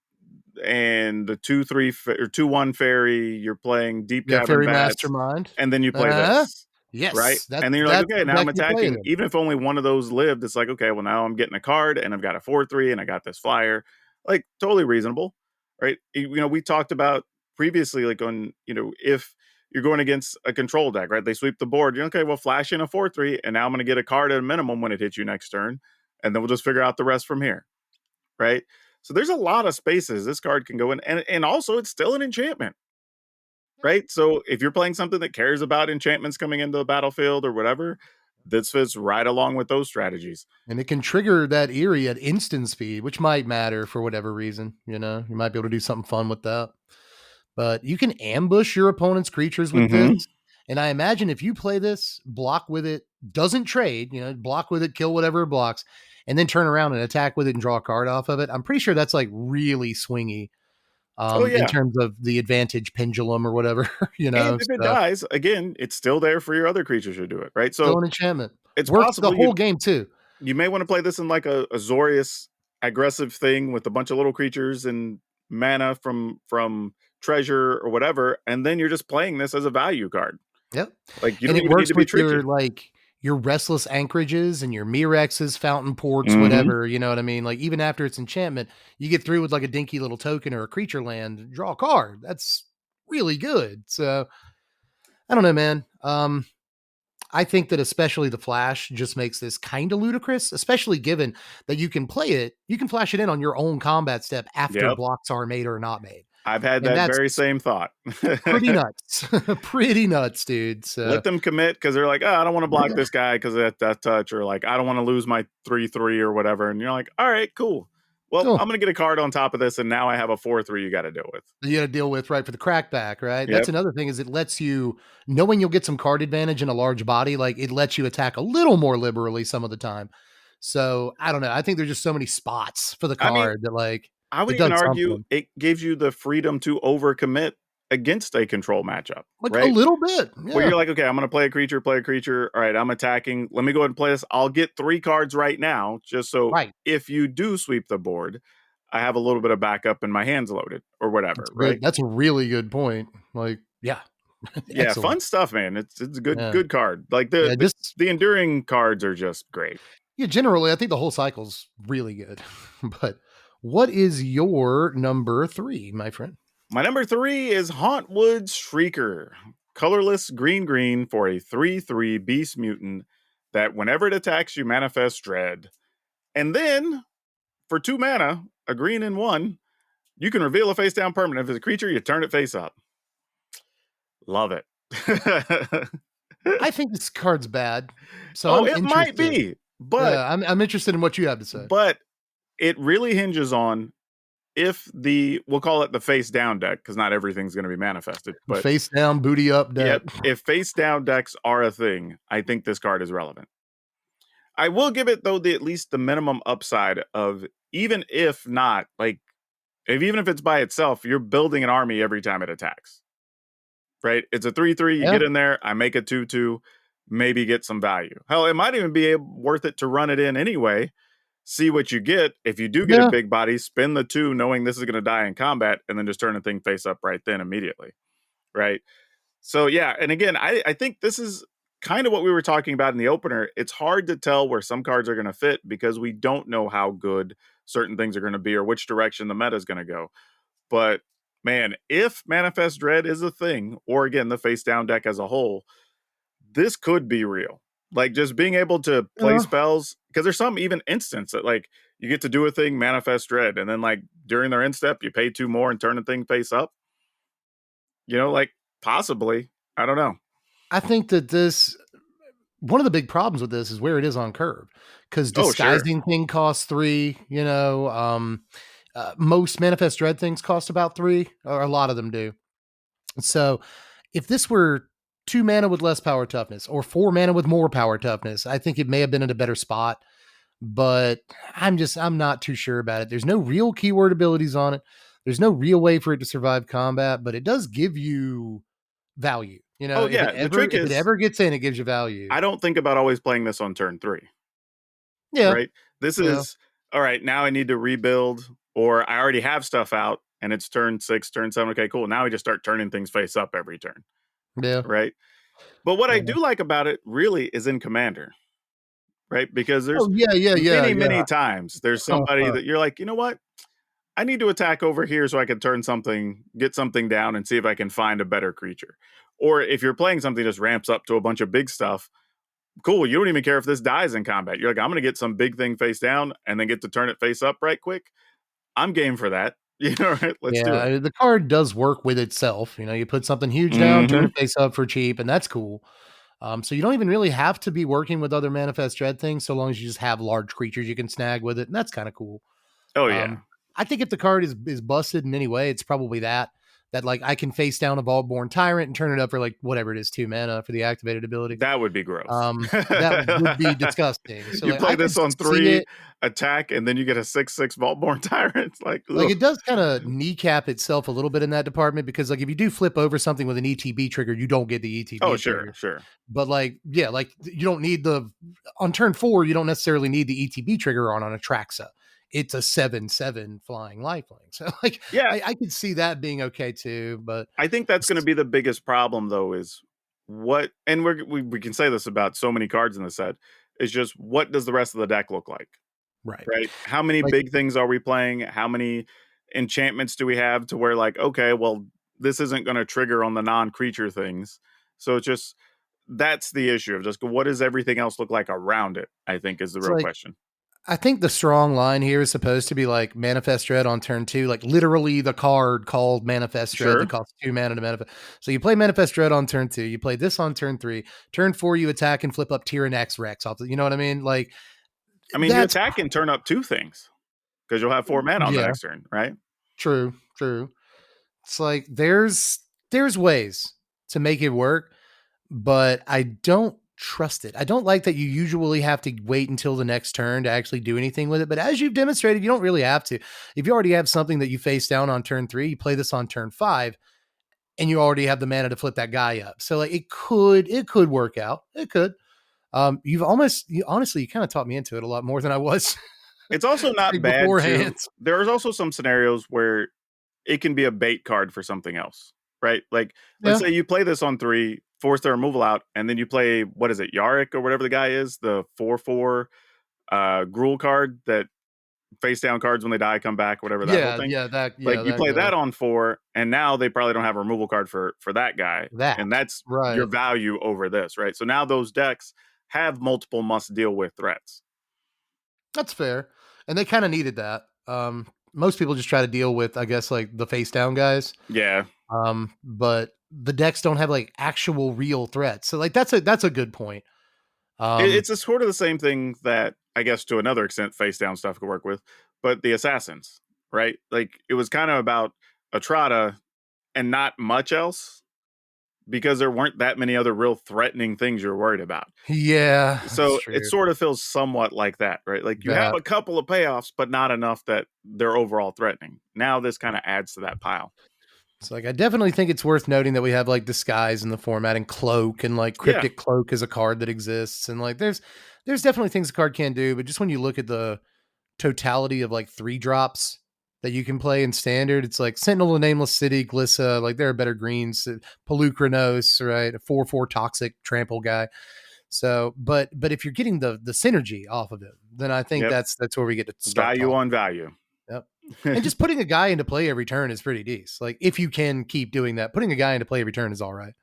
and the 2/3 or 2/1 fairy, you're playing Deep Yeah, Cavern Fairy Bats, Mastermind. and then you play Uh, this, right? yes, And then you're like, that's okay, the now I'm deck you're playing attacking. in. Even if only one of those lived, it's like, okay, well now I'm getting a card and I've got a 4/3 and I got this flyer. Like totally reasonable, right? We talked about previously, like on, if you're going against a control deck, right? They sweep the board. You're okay, well, flash in a 4/3, and now I'm gonna get a card at a minimum when it hits you next turn, and then we'll just figure out the rest from here, right? So there's a lot of spaces this card can go in, and also it's still an enchantment, right? So if you're playing something that cares about enchantments coming into the battlefield or whatever, this fits right along with those strategies. And it can trigger that Eerie at instant speed, which might matter for whatever reason. You might be able to do something fun with that. But you can ambush your opponent's creatures with this. Mm-hmm. And I imagine if you play this, block with it, doesn't trade, block with it, kill whatever it blocks, and then turn around and attack with it and draw a card off of it. I'm pretty sure that's like really swingy Oh in yeah. terms of the advantage pendulum or whatever, And if it So dies, again, it's still there for your other creatures to do it, right? still So an enchantment. it's Works the possible you whole game too. you may want to play this in like a Azorius aggressive thing with a bunch of little creatures and mana from treasure or whatever, and then you're just playing this as a value card. Yep. Like you And don't it even need works to be with your tricky. your restless anchorages and your Mirexes, fountain ports, Hmm. whatever. You know what I mean? Like even after its enchantment, you get through with like a dinky little token or a creature land, draw a card. That's really good. So I don't know, man. I think that especially the flash just makes this kind of ludicrous, especially given that you can play it, you can flash it in on your own combat step after Yep. blocks are made or not made. I've had And that that's very same thought. pretty nuts. Pretty nuts, dude. So Let them commit because they're like, oh, I don't want to block this guy because of that touch, or like, I don't want to lose my 3/3 or whatever. And you're like, all right, cool. Well, cool. I'm going to get a card on top of this, and now I have a 4/3 you got to deal with. You got to deal with right for the crackback, right? That's Yep. another thing is it lets you knowing you'll get some card advantage in a large body, like it lets you attack a little more liberally some of the time. So I don't know. I think there's just so many spots for the I mean, card that like I would it even does argue something. it gives you the freedom to overcommit against a control matchup, Like a right? little bit. Where Yeah. you're like, okay, I'm going to play a creature. All right, I'm attacking. Let me go ahead and play this. I'll get 3 cards right now, just so Right. if you do sweep the board, I have a little bit of backup and my hands loaded or That's whatever, good. right? That's a really good point. Like, yeah. Yeah, Excellent. fun stuff, man. It's a Yeah. good card. Like Yeah. Just the enduring cards are just great. yeah, generally, I think the whole cycle's really good. But what is your number 3, my friend? My number 3 is Huntwood Shrieker. Colorless green for a 3/3 beast mutant that whenever it attacks you manifests dread. And then for 2 mana, a green and 1, you can reveal a face down permanent. If it's a creature, you turn it face up. Love it. I think this card's bad. So Oh, I'm it might interested. be, Yeah, I'm interested in what you have to say. but it really hinges on if we'll call it the face down deck because not everything's going to be manifested. But Face down, booty up deck. yep, if face down decks are a thing, I think this card is relevant. I will give it though at least the minimum upside of even if not like even if it's by itself, you're building an army every time it attacks. Right? It's a 3/3. You Yeah. get in there. I make a 2/2. Maybe get some value. Hell, it might even be worth it to run it in anyway. See what you get. If you do get a Yeah. big body, spin the 2, knowing this is going to die in combat, and then just turn the thing face up right then immediately. Right? So yeah, and again, I think this is kind of what we were talking about in the opener. It's hard to tell where some cards are going to fit because we don't know how good certain things are going to be or which direction the meta is going to go. But man, if Manifest Dread is a thing, or again, the face down deck as a whole, this could be real. Like just being able to play Yeah. spells, because there's some even instance that like you get to do a thing, Manifest Dread, and then like during their end step, you pay 2 more and turn the thing face up. Like possibly. I don't know. I think that this one of the big problems with this is where it is on curve because Oh, sure. disguising thing costs 3, most manifest dread things cost about 3, or a lot of them do. So if this were 2 mana with less power toughness or 4 mana with more power toughness, I think it may have been in a better spot. But I'm not too sure about it. There's no real keyword abilities on it. There's no real way for it to survive combat, but it does give you value. Oh, If it yeah. The ever trick if it is ever gets in, it gives you value. I don't think about always playing this on turn 3, Yeah. right? This Yeah. is all right. Now I need to rebuild, or I already have stuff out and it's turn 6, turn 7. Okay, cool. Now we just start turning things face up every turn, Yeah. right? But what I Yeah. do like about it really is in Commander, right? Because there's Oh, yeah, yeah, yeah, many yeah. times there's somebody that you're like, you know what? I need to attack over here so I can get something down and see if I can find a better creature. Or if you're playing something that just ramps up to a bunch of big stuff, cool. You don't even care if this dies in combat. You're like, I'm going to get some big thing face down and then get to turn it face up right quick. I'm game for that. Right? Let's do it. Yeah, the card does work with itself. You put something huge down, turn Hmm. it face up for cheap, and that's cool. So you don't even really have to be working with other manifest dread things, so long as you just have large creatures you can snag with it, and that's kind of cool. Oh, yeah. Um, I think if the card is busted in any way, it's probably that like I can face down a Vaultborn Tyrant and turn it up for like whatever it is, 2 mana for the activated ability. That would be gross. That would be disgusting. So You like play I could this on see 3 it. attack and then you get a 6/6 Vaultborn Tyrant. Like, Like ugh. it does kind of kneecap itself a little bit in that department because like if you do flip over something with an ETB trigger, you don't get the Oh, ETB sure, trigger. sure. But like, yeah, like you don't need on turn 4, you don't necessarily need the ETB trigger on Atraxa. It's a 7/7 flying lifelink. So like Yeah, I could see that being okay too, but I think that's going to be the biggest problem, though, is and we can say this about so many cards in the set, is just what does the rest of the deck look like, right. right? How many Like big things are we playing? How many enchantments do we have to where, like, okay, well, this isn't going to trigger on the non creature things. So it's just, that's the issue of just what does everything else look like around it, I think is the It's real like question. I think the strong line here is supposed to be like Manifest Dread on turn 2, like literally the card called Manifest Dread that Sure. costs 2 mana to manifest. So you play Manifest Dread on turn 2, you play this on turn 3, turn 4 you attack and flip up Tyrannex Rex off the, you know what I mean? Like I mean, you that's attack and turn up two things because you'll have 4 mana on the yeah, next turn, right? true, true. It's like there's ways to make it work, but I don't trust it. I don't like that you usually have to wait until the next turn to actually do anything with it. But as you've demonstrated, you don't really have to. If you already have something that you face down on turn 3, you play this on turn 5, and you already have the mana to flip that guy up. So like it could work out. It could. You honestly, you kind of taught me into it a lot more than I was It's also not bad beforehand. to. There's also some scenarios where it can be a bait card for something else, right? Like, let's Yeah. say you play this on 3, force their removal out, and then you play, what is it, Yarick or whatever the guy is, the 4/4 Gruul card that face down cards when they die come back, whatever, that whole Yeah, thing. Like, yeah, you that play guy. that on 4, and now they probably don't have a removal card for that guy, That. and that's your Right. value over this, right? So now those decks have multiple must deal with threats. That's fair. And they kind of needed that. Most people just try to deal with, I guess, like the face down guys. Yeah, But the decks don't have like actual real threats. So like that's a good point. It's a sort of the same thing that I guess to another extent face down stuff could work with, but the assassins, right? Like it was kind of about Atrata and not much else because there weren't that many other real threatening things you're worried about. Yeah, that's So it true. sort of feels somewhat like that, right? Like you have That a couple of payoffs, but not enough that they're overall threatening. Now this kind of adds to that pile. it's like I definitely think it's worth noting that we have like disguise in the format and cloak and like Yeah, cryptic cloak is a card that exists and like there's definitely things the card can do, but just when you look at the totality of like 3 drops that you can play in standard. It's like Sentinel of Nameless City, Glissa, like there are better greens, Pelucranos, right? A 4/4 toxic trample guy. So, but if you're getting the synergy off of it, then I think yep. that's where we get to start Value talking. on value. Yep. And just putting a guy into play every turn is pretty decent. Like if you can keep doing that, putting a guy into play every turn is all right.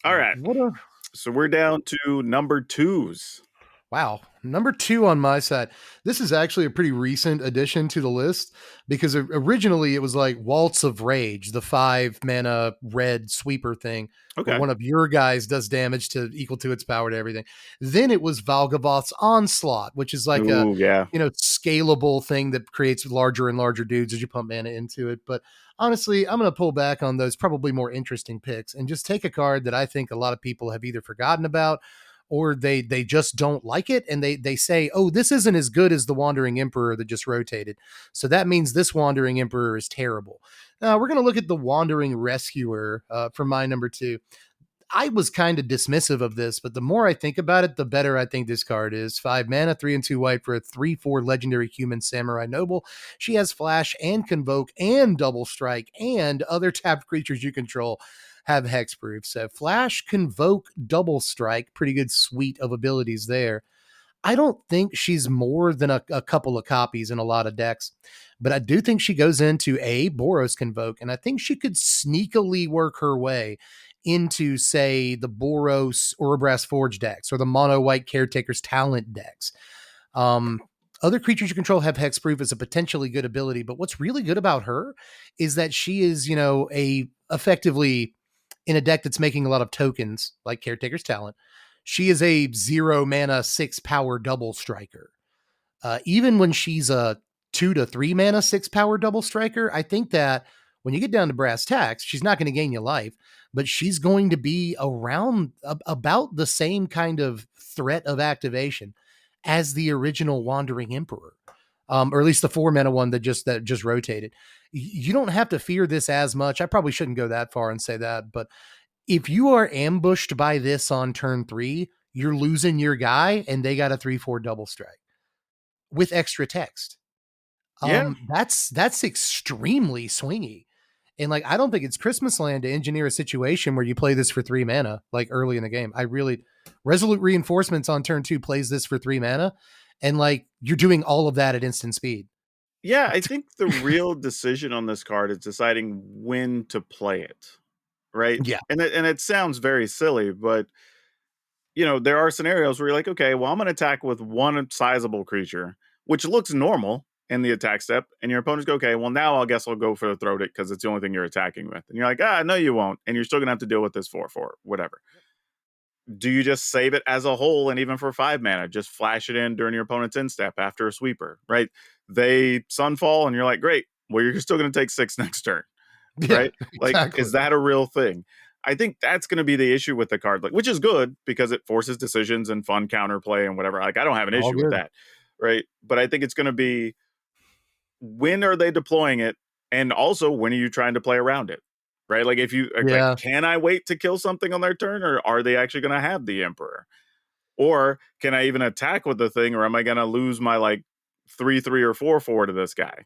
All right. What a So we're down to number twos. Wow. Number 2 on my side. This is actually a pretty recent addition to the list because originally it was like Waltz of Rage, the 5 mana red sweeper thing, where Okay. one of your guys does damage to equal to its power to everything. Then it was Valgavoth's Onslaught, which is like a Ooh, yeah. scalable thing that creates larger and larger dudes as you pump mana into it. But honestly, I'm going to pull back on those probably more interesting picks and just take a card that I think a lot of people have either forgotten about or they just don't like it and they say, oh, this isn't as good as the Wandering Emperor that just rotated, so that means this Wandering Emperor is terrible. Now we're going to look at the Wandering Rescuer for my number 2. I was kind of dismissive of this, but the more I think about it, the better I think this card is. 5 mana, 3 and 2 white for a 3/4 legendary human samurai noble. She has flash and convoke and double strike, and other tapped creatures you control have hexproof. So flash, convoke, double strike, pretty good suite of abilities there. I don't think she's more than a couple of copies in a lot of decks, but I do think she goes into a Boros Convoke, and I think she could sneakily work her way into, say, the Boros Orbrass Forge decks or the Mono White Caretaker's Talent decks. Um, Other creatures you control have hexproof as a potentially good ability, but what's really good about her is that she is, a effectively in a deck that's making a lot of tokens like Caretaker's Talent. She is a 0 mana 6 power double striker. Even when she's a 2 to 3 mana 6 power double striker, I think that when you get down to brass tacks, she's not going to gain you life, but she's going to be around about the same kind of threat of activation as the original Wandering Emperor, or at least the 4 mana one that just rotated. You don't have to fear this as much. I probably shouldn't go that far and say that, but if you are ambushed by this on turn 3, you're losing your guy, and they got a 3/4 double strike with extra text. Yeah. That's extremely swingy. And like I don't think it's Christmas land to engineer a situation where you play this for 3 mana like early in the game. I really Resolute Reinforcements on turn 2 plays this for 3 mana, and like you're doing all of that at instant speed. Yeah, I think the real decision on this card is deciding when to play it, right? Yeah. And it sounds very silly, but there are scenarios where you're like, okay, well, I'm going to attack with one sizable creature, which looks normal in the attack step, and your opponents go, okay, well, now I guess I'll go for the throat it because it's the only thing you're attacking with, and you're like, no, you won't, and you're still gonna have to deal with this 4/4, whatever. Do you just save it as a whole, and even for 5 mana, just flash it in during your opponent's end step after a sweeper, right? They sunfall, and you're like, great, well, you're still gonna take 6 next turn, Yeah, right? Like, is exactly. that a real thing? I think that's going to be the issue with the card, like, which is good because it forces decisions and fun counterplay and whatever. Like, I don't have an All issue with good. that, right? But I think it's going to be, when are they deploying it, and also when are you trying to play around it, right? Like, if you like, Yeah. can I wait to kill something on their turn, or are they actually going to have the Emperor, or can I even attack with the thing, or am I going to lose my like 3/3 or 4/4 to this guy?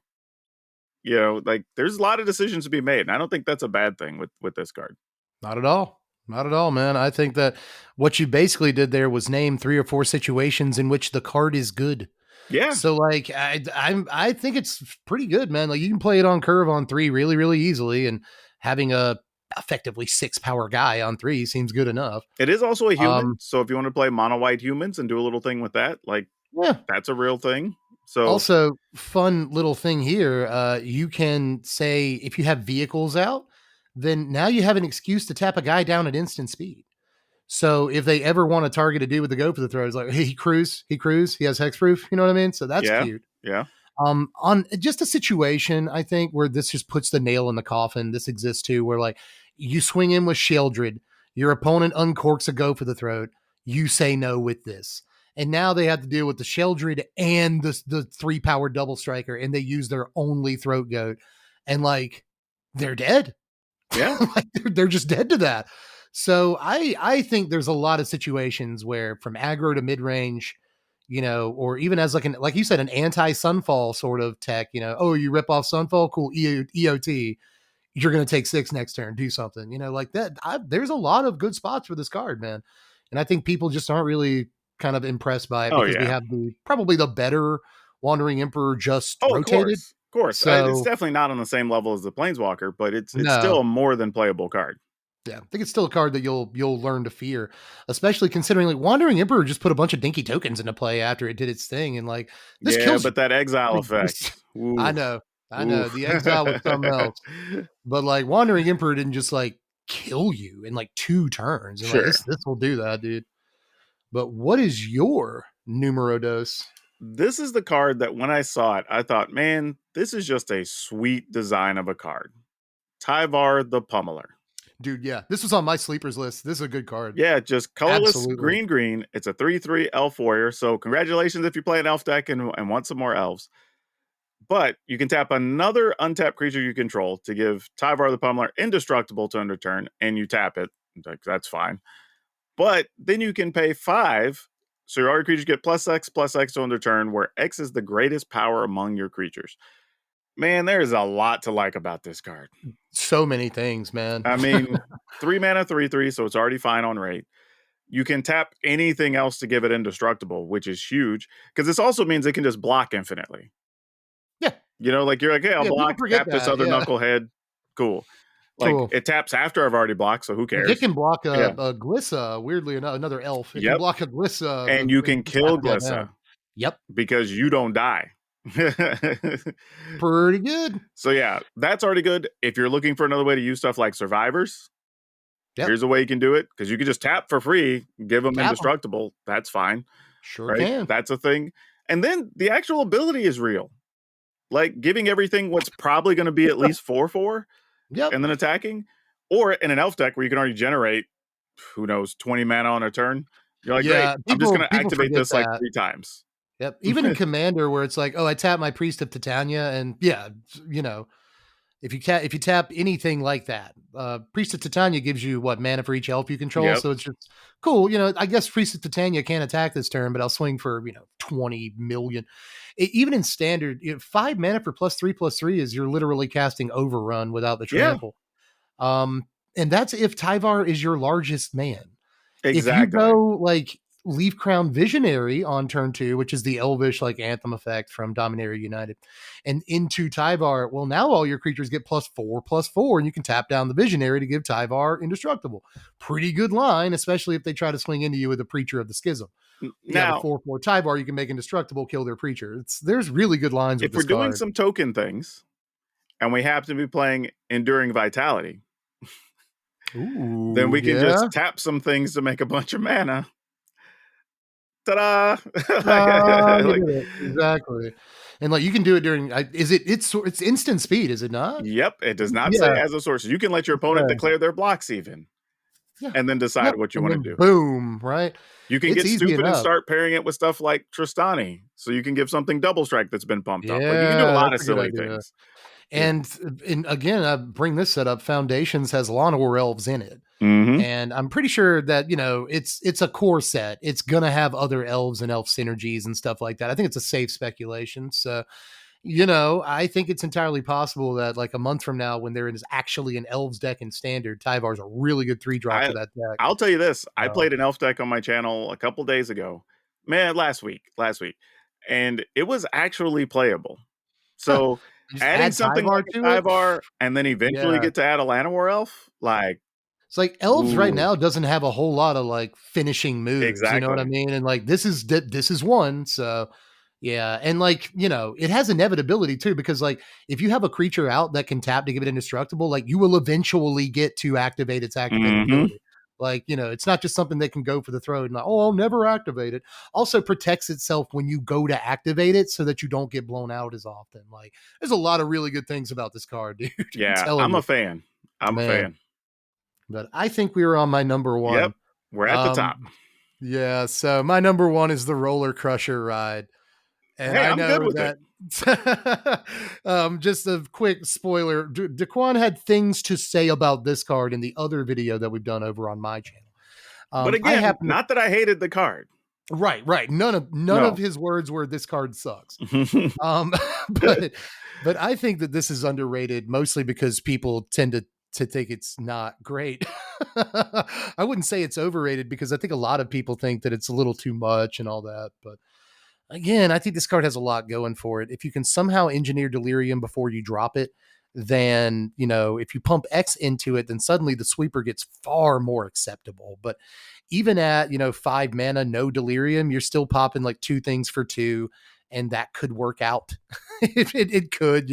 Like, there's a lot of decisions to be made, and I don't think that's a bad thing with this card. Not at all. Not at all, man. I think that what you basically did there was name 3 or 4 situations in which the card is good. Yeah, So like I think it's pretty good, man. Like you can play it on curve on 3 really, really easily, and having a effectively 6 power guy on 3 seems good enough. it is also a human, Um, so if you want to play mono white humans and do a little thing with that, like, yeah. that's a real thing. So Also, fun little thing here. You can say if you have vehicles out, then now you have an excuse to tap a guy down at instant speed. So if they ever want a target to do with the go for the throw, it's like, hey, he has hexproof. You know what I mean? So that's yeah, cute. yeah, On just a situation, I think, where this just puts the nail in the coffin. This exists too, where like you swing in with Sheldred, your opponent uncorks a go for the throat, you say no with this. And now they have to deal with the Sheldred and the 3 power double striker, and they use their only throat goat. And like they're dead. yeah. Like they're just dead to that. So I think there's a lot of situations where from aggro to mid range, or even as like you said, an anti sunfall sort of tech, oh, you rip off sunfall, cool, EOT, you're gonna take 6 next turn, do something, like that. There's a lot of good spots for this card, man, and I think people just aren't really kind of impressed by it Oh because we yeah. have probably the better Wandering Emperor just Oh, of rotated. course, of course. It's So definitely not on the same level as the Planeswalker, but it's still no, a more than playable card. yeah, I think it's still a card that you'll learn to fear, especially considering like Wandering Emperor just put a bunch of dinky tokens into play after it did its thing, and like this Yeah, kills you. but that exile Like this, effect. I Ooh, know, I ooh. know. The exile was something else, but like Wandering Emperor didn't just like kill you in like 2 turns, and like Sure. this will do that, dude. But what is your numero dos? This is the card that when I saw it, I thought, man, this is just a sweet design of a card. Tyvar the Pummeler. Dude, yeah, this was on my sleepers list. This is a good card. Yeah, just colorless Absolutely. green green. It's a 3/3 elf warrior. So congratulations if you play an elf deck and want some more elves. But you can tap another untapped creature you control to give Tyvar the Pummeler indestructible to end of turn, and you tap it. Like, that's fine. But then you can pay 5. So all your creatures get +X to end of turn, where X is the greatest power among your creatures. Man, there is a lot to like about this card. So many things, man. I mean, 3 mana, 3/3, so it's already fine on rate. You can tap anything else to give it indestructible, which is huge because this also means it can just block infinitely. Yeah, Like, you're like, hey, I'll yeah. People block, forget tap this that. other Yeah, knucklehead. Cool. Like, cool. it taps after I've already blocked, so who Like it cares? can block Yeah. a Glissa. Weirdly enough, another elf. It can Yep. block a Glissa And you and can just tap kill a guy down. Glissa Yep, because you don't die. pretty good. So yeah, that's already good. If you're looking for another way to use stuff like survivors, Yep, here's a way you can do it because you can just tap for free, give them tap them. indestructible. That's fine, Sure right? can. That's a thing. And then the actual ability is real. Like, giving everything what's probably going to be at least 4/4 Yep. and then attacking, or in an elf deck where you can already generate, who knows, 20 mana on a turn. You're like, great, Yeah, I'm just going to people activate forget this like that. 3 times. Yep. Even in Commander, where it's like, oh, I tap my Priest of Titania, and yeah, you know, if you tap anything like that, Priest of Titania gives you what mana for each elf you control, Yep. so it's just cool. I guess Priest of Titania can't attack this turn, but I'll swing for 20 million. Even in standard, 5 mana for +3/+3 is you're literally casting Overrun without the Yeah, trample. Um, and that's if Tyvar is your largest man. If you exactly. go like Leaf Crown Visionary on turn 2, which is the elvish like anthem effect from Dominaria United, and into Tyvar. Well, now all your creatures get +4/+4, and you can tap down the Visionary to give Tyvar indestructible. Pretty good line, especially if they try to swing into you with a Preacher of the Schism. You have a Now, 4/4 Tyvar you can make indestructible, kill their Preacher. There's really good lines with if we're this doing card. some token things and we happen to be playing Enduring Vitality, then Ooh, we can yeah. just tap some things to make a bunch of mana. Ta-da! Look Like, at it. Exactly. And like you can do it during it's instant speed, is it not? yep, it does not say Yeah. as a source. You can let your opponent Okay. declare their blocks even, Yeah. and then decide Yep. what you And want to then do. boom, right? You can It's get easy stupid and enough. start pairing it with stuff like Tristani, so you can give something double strike that's been pumped up. Like, you can do a Yeah, lot that's of a good silly idea. things. Yeah. And again, I bring this set up. Foundations has Llanowar elves in it. Mhm. And I'm pretty sure that, it's a core set. It's gonna have other elves and elf synergies and stuff like that. I think it's a safe speculation. So, I think it's entirely possible that like a month from now, when there is actually an elves deck in standard, Tyvar's a really good 3 drop I for that deck. I'll tell you this, I So, played an elf deck on my channel a couple days ago. Man, last week, and it was actually playable. huh, So, just adding add something Tyvar like a to it. Tyvar and then eventually Yeah. get to add a Llanowar elf, like, It's like elves right ooh, now doesn't have a whole lot of like finishing moves, you know what I exactly. mean? And like this is one. So yeah, and like, it has inevitability too, because like if you have a creature out that can tap to give it indestructible, like you will eventually get to activate its activated Mhm. ability. Like, it's not just something that can go for the throat and like, oh, I'll never activate it. Also protects itself when you go to activate it so that you don't get blown out as often. Like, there's a lot of really good things about this card, dude. I'm Yeah, telling I'm a you, fan. I'm a man. fan. But I think we were on my number Yep, one. we're at the top. Um, yeah, so my number one is the Roller Crusher ride. And Hey, I I'm good know with it. that just a quick spoiler, Daquan had things to say about this card in the other video that we've done over on my channel. But I again, happen to not that I hated the card. right. None of No. his words were this card sucks. Um, but but I think that this is underrated mostly because people tend to think it's not great. I wouldn't say it's overrated because I think a lot of people think that it's a little too much and all that. But again, I think this card has a lot going for it. If you can somehow engineer Delirium before you drop it, then, if you pump X into it, then suddenly the sweeper gets far more acceptable. But even at, 5 mana, no Delirium, you're still popping like 2 things for 2, and that could work out. it could,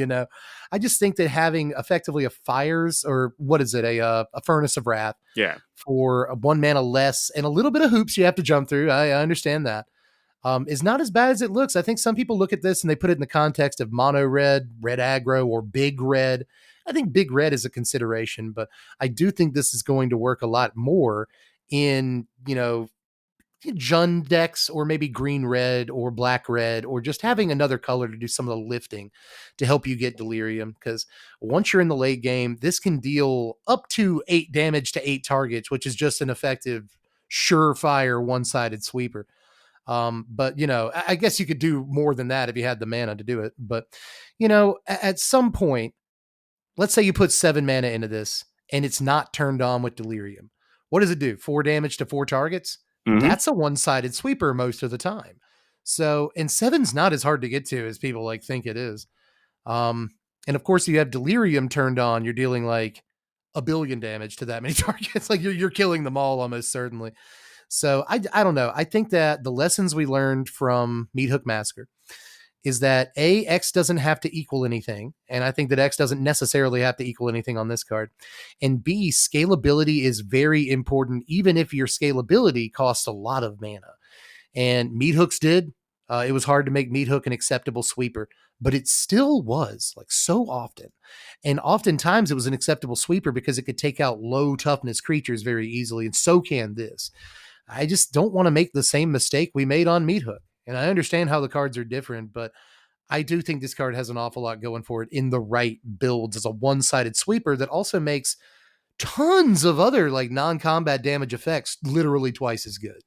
I just think that having effectively a Fires, or what is it, a Furnace of Wrath Yeah. for a 1 mana less and a little bit of hoops you have to jump through. I understand that, is not as bad as it looks. I think some people look at this and they put it in the context of mono red, red aggro, or big red. I think big red is a consideration, but I do think this is going to work a lot more in, Jund decks, or maybe green red or black red, or just having another color to do some of the lifting to help you get Delirium. Because once you're in the late game, this can deal up to 8 damage to 8 targets, which is just an effective, surefire one-sided sweeper. But I guess you could do more than that if you had the mana to do it. But at some point, let's say you put 7 mana into this and it's not turned on with Delirium. What does it do? 4 damage to 4 targets? Mhm. That's a one-sided sweeper most of the time. So, and seven's not as hard to get to as people like think it is. Um, and of course, you have Delirium turned on, you're dealing like a billion damage to that many targets. Like you're killing them all almost certainly. So I don't know. I think that the lessons we learned from Meat Hook Massacre is that A, X doesn't have to equal anything. And I think that X doesn't necessarily have to equal anything on this card. And B, scalability is very important, even if your scalability costs a lot of mana. And Meat Hooks did. It was hard to make Meat Hook an acceptable sweeper, but it still was, like, so often. And oftentimes it was an acceptable sweeper because it could take out low toughness creatures very easily. And so can this. I just don't want to make the same mistake we made on Meat Hook. And I understand how the cards are different, but I do think this card has an awful lot going for it in the right builds as a one-sided sweeper that also makes tons of other like non-combat damage effects literally twice as good.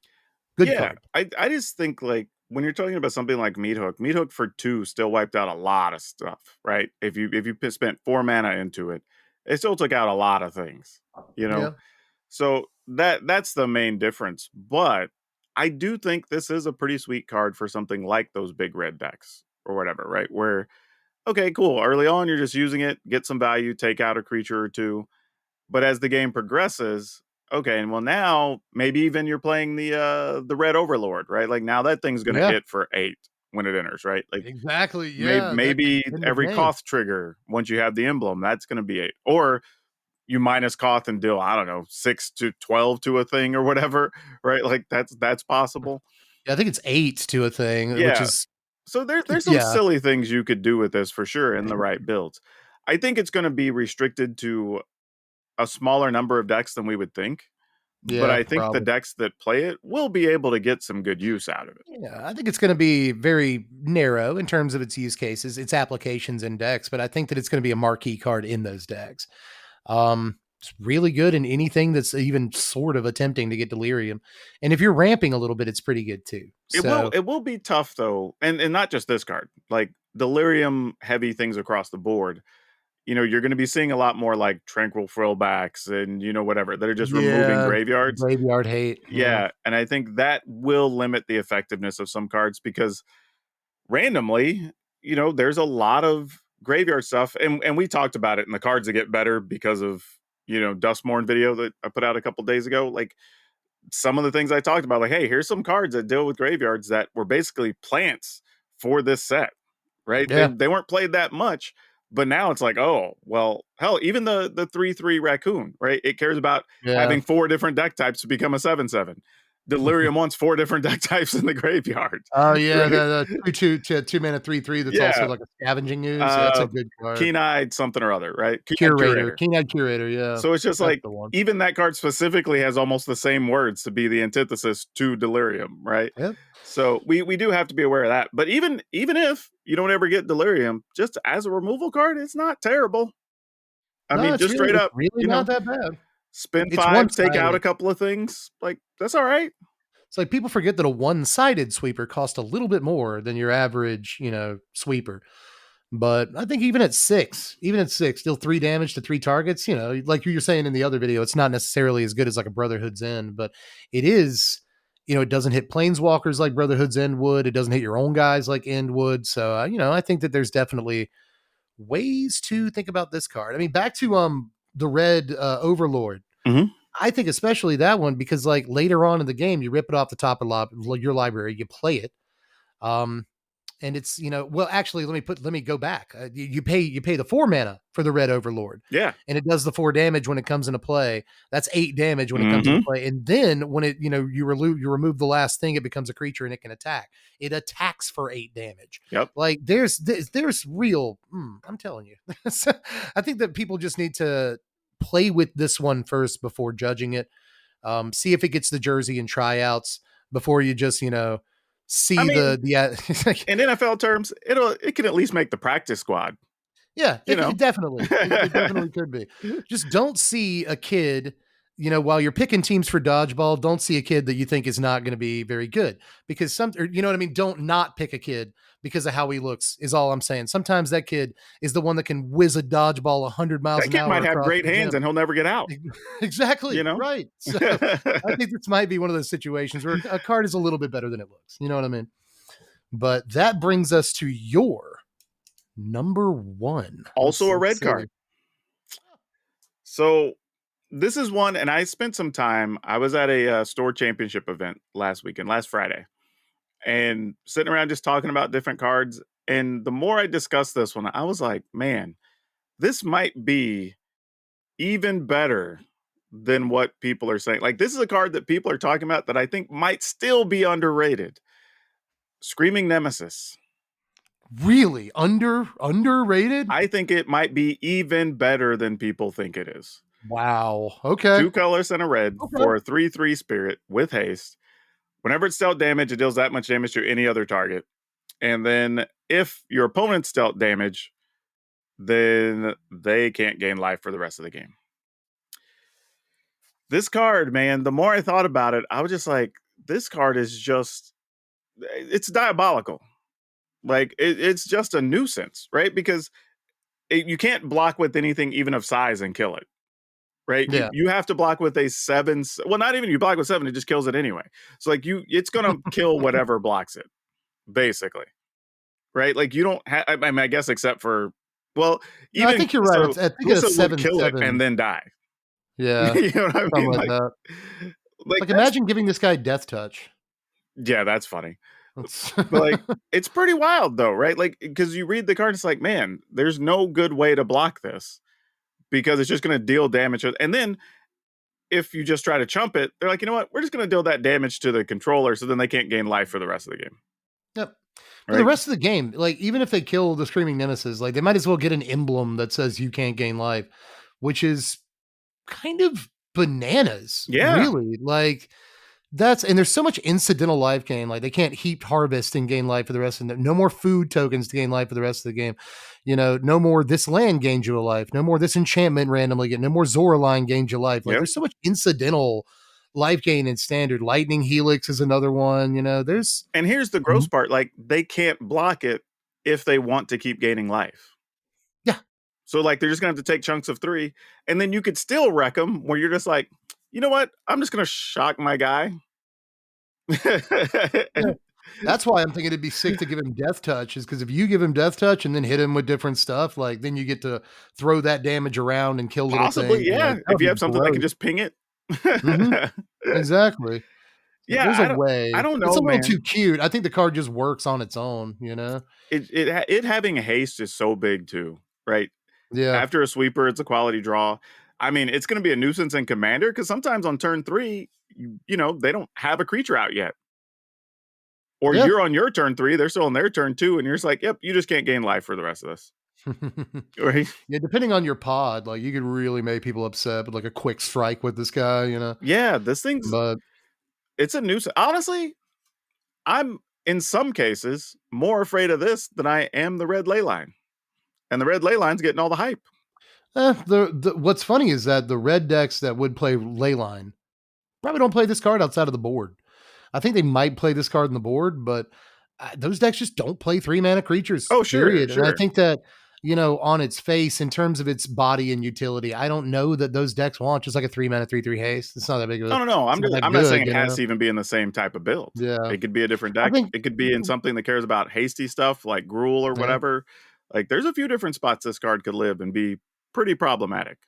Good Yeah, card. I just think, like, when you're talking about something like Meat Hook for 2 still wiped out a lot of stuff, right? If you spent 4 mana into it, it still took out a lot of things, you know? Yeah. So, that's the main difference, but I do think this is a pretty sweet card for something like those big red decks or whatever, right? Where, okay, cool. Early on, you're just using it, get some value, take out a creature or two. But as the game progresses, okay, and well now maybe even you're playing the red overlord, right? Like now that thing's gonna Yeah, hit for 8 when it enters, right? Like exactly. Yeah, that could maybe end the every game. Koth trigger, once you have the emblem, that's gonna be 8. Or you minus Koth and deal, I don't know, 6 to 12 to a thing or whatever, right? Like that's possible. Yeah, I think it's 8 to a thing, which Yeah. is So there's some yeah, silly things you could do with this for sure in the right builds. I think it's gonna be restricted to a smaller number of decks than we would think, but yeah, I think the probably. decks that play it will be able to get some good use out of it. Yeah, I think it's gonna be very narrow in terms of its use cases, its applications in decks, but I think that it's gonna be a marquee card in those decks. It's really good in anything that's even sort of attempting to get delirium. And if you're ramping a little bit, it's pretty good too. So It will be tough though, and not just this card. Like delirium heavy things across the board. You know, you're going to be seeing a lot more like tranquil frillbacks and whatever that are just removing yeah, graveyards. graveyard hate. Yeah. Yeah, and I think that will limit the effectiveness of some cards because randomly, there's a lot of graveyard stuff, and we talked about it in the cards that get better because of Duskmourn video that I put out a couple days ago. Like some of the things I talked about, like, hey, here's some cards that deal with graveyards that were basically plants for this set, right? They Yeah. they weren't played that much, but now it's like, oh, well, hell, even the 3/3 raccoon, right? It cares about Yeah. having 4 different deck types to become a 7/7. Delirium wants 4 different deck types in the graveyard, Oh yeah, right? the 2 mana 3/3 that's also Yeah. like a scavenging ooze. Yeah, that's a Uh good card. Keen-eyed something or other, right? Keen-eyed Curator, curator. Keen-Eyed Curator, yeah. So it's just That's like the one. even that card specifically has almost the same words to be the antithesis to delirium, right? Yep. So we do have to be aware of that. But even if you don't ever get delirium, just as a removal card, it's not terrible. I No, mean, just straight it's up, really not that bad. spend It's 5, take out a one-sided. couple of things. Like that's all right. It's like people forget that a one-sided sweeper costs a little bit more than your average, sweeper. But I think even at 6, still 3 damage to 3 targets, like you were saying in the other video, it's not necessarily as good as like a Brotherhood's End, but it is, it doesn't hit planeswalkers like Brotherhood's End would. It doesn't hit your own guys like End would. So, I think that there's definitely ways to think about this card. I mean, back to the red Overlord. Mhm. I think especially that one because like later on in the game, you rip it off the top of your library, you play it. Um, and it's well actually let me go back. You pay the 4 mana for the red overlord, Yeah. and it does the 4 damage when it comes into play. That's 8 damage when it comes into Mhm. play, and then when it you remove the last thing, it becomes a creature and it can attack. It attacks for 8 damage. Yep. Like there's real I'm telling you. I think that people just need to play with this one first before judging it. See if it gets the jersey and tryouts before you just I see mean, it's like, in NFL terms, it can at least make the practice squad, yeah, you it know. definitely it definitely could be. Just don't see a kid, while you're picking teams for dodgeball, don't see a kid that you think is not going to be very good because you know what I mean. Don't not pick a kid because of how he looks is all I'm saying. Sometimes that kid is the one that can whiz a dodgeball 100 miles That an kid hour might have across great the hands gym. and he'll never get out, you Exactly know? right. So I think this might be one of those situations where a card is a little bit better than it looks. You know what I mean? But that brings us to your number one. Also a Let's red see. card. So this is one, and I spent some time. I was at a store championship event last Friday, and sitting around just talking about different cards. And the more I discussed this one, I was like, man, this might be even better than what people are saying. Like, this is a card that people are talking about that I think might still be underrated. Screaming Nemesis. Really underrated? I think it might be even better than people think it is. Wow. Okay. 2 colors and a red Okay. for a 3/3 spirit with haste. Whenever it's dealt damage, it deals that much damage to any other target. And then if your opponent's dealt damage, then they can't gain life for the rest of the game. This card, man, the more I thought about it, I was just like, this card is just, it's diabolical. Like, it's just a nuisance, right? Because you can't block with anything even of size and kill it. right? You Yeah. you have to block with a seven. Well, not even you block with seven, it just kills it anyway. So like it's gonna kill whatever blocks it, basically, right? Like you don't have. I mean, I guess except for well, No, I even think you're right. so, I think Gusa it's would seven kill it and seven. then die. Yeah, You know what I something mean? like that. Like Like, that's imagine giving this guy death touch. yeah, that's funny. That's But like it's pretty wild though, right? Like because you read the card, it's like, man, there's no good way to block this because it's just gonna deal damage. And then if you just try to chump it, they're like, you know what? We're just gonna deal that damage to the controller, so then they can't gain life for the rest of the game. Yep. For the Right? rest of the game, like, even if they kill the Screaming Nemesis, like, they might as well get an emblem that says you can't gain life, which is kind of bananas, Yeah. really. Like, that's and there's so much incidental life gain. Like, they can't heaped harvest and gain life for the rest of the no more food tokens to gain life for the rest of the game. You know, no more this land gains you a life, no more this enchantment randomly get, no more Zoraline gains you life. Like, Yep. there's so much incidental life gain in standard. Lightning Helix is another one. You know, there's And here's the gross part: like they can't block it if they want to keep gaining life. yeah, So like they're just gonna have to take chunks of three, and then you could still wreck them. Where you're just like, you know what? I'm just gonna shock my guy. yeah. And That's why I'm thinking it'd be sick to give him death touch, is because if you give him death touch and then hit him with different stuff, like then you get to throw that damage around and kill little possibly, things. And like yeah. that If would you be have something that can gross. just ping it. Hmm. Exactly. Like, Yeah, there's a I way. don't It's a know, little man. too cute. I think the card just works on its own, you know? It having haste is so big too, right? Yeah. After a sweeper, it's a quality draw. I mean, it's going to be a nuisance in commander because sometimes on turn three, you know, they don't have a creature out yet. Or Yeah. you're on your turn three, they're still on their turn two, and you're just like, yep, you just can't gain life for the rest of this. Right? Yeah, depending on your pod, like you could really make people upset with like a quick strike with this guy, you know? Yeah, this thing's But it's a nuisance. Honestly, I'm in some cases more afraid of this than I am the red ley line. And the red ley line's getting all the hype. the what's funny is that the red decks that would play Leyline probably don't play this card outside of the board. I think they might play this card in the board, but those decks just don't play 3 mana creatures, Oh, sure, period. And I sure. think that, you know, on its face, in terms of its body and utility, I don't know that those decks want just like a 3 mana 3/3 haste. It's not that big of a, No, no, no. it's not that I'm not saying good, it you has know? to even be in the same type of build. Yeah. It could be a different I deck. think, It could be in something that cares about hasty stuff like Gruul or yeah. whatever. Like there's a few different spots this card could live and be pretty problematic.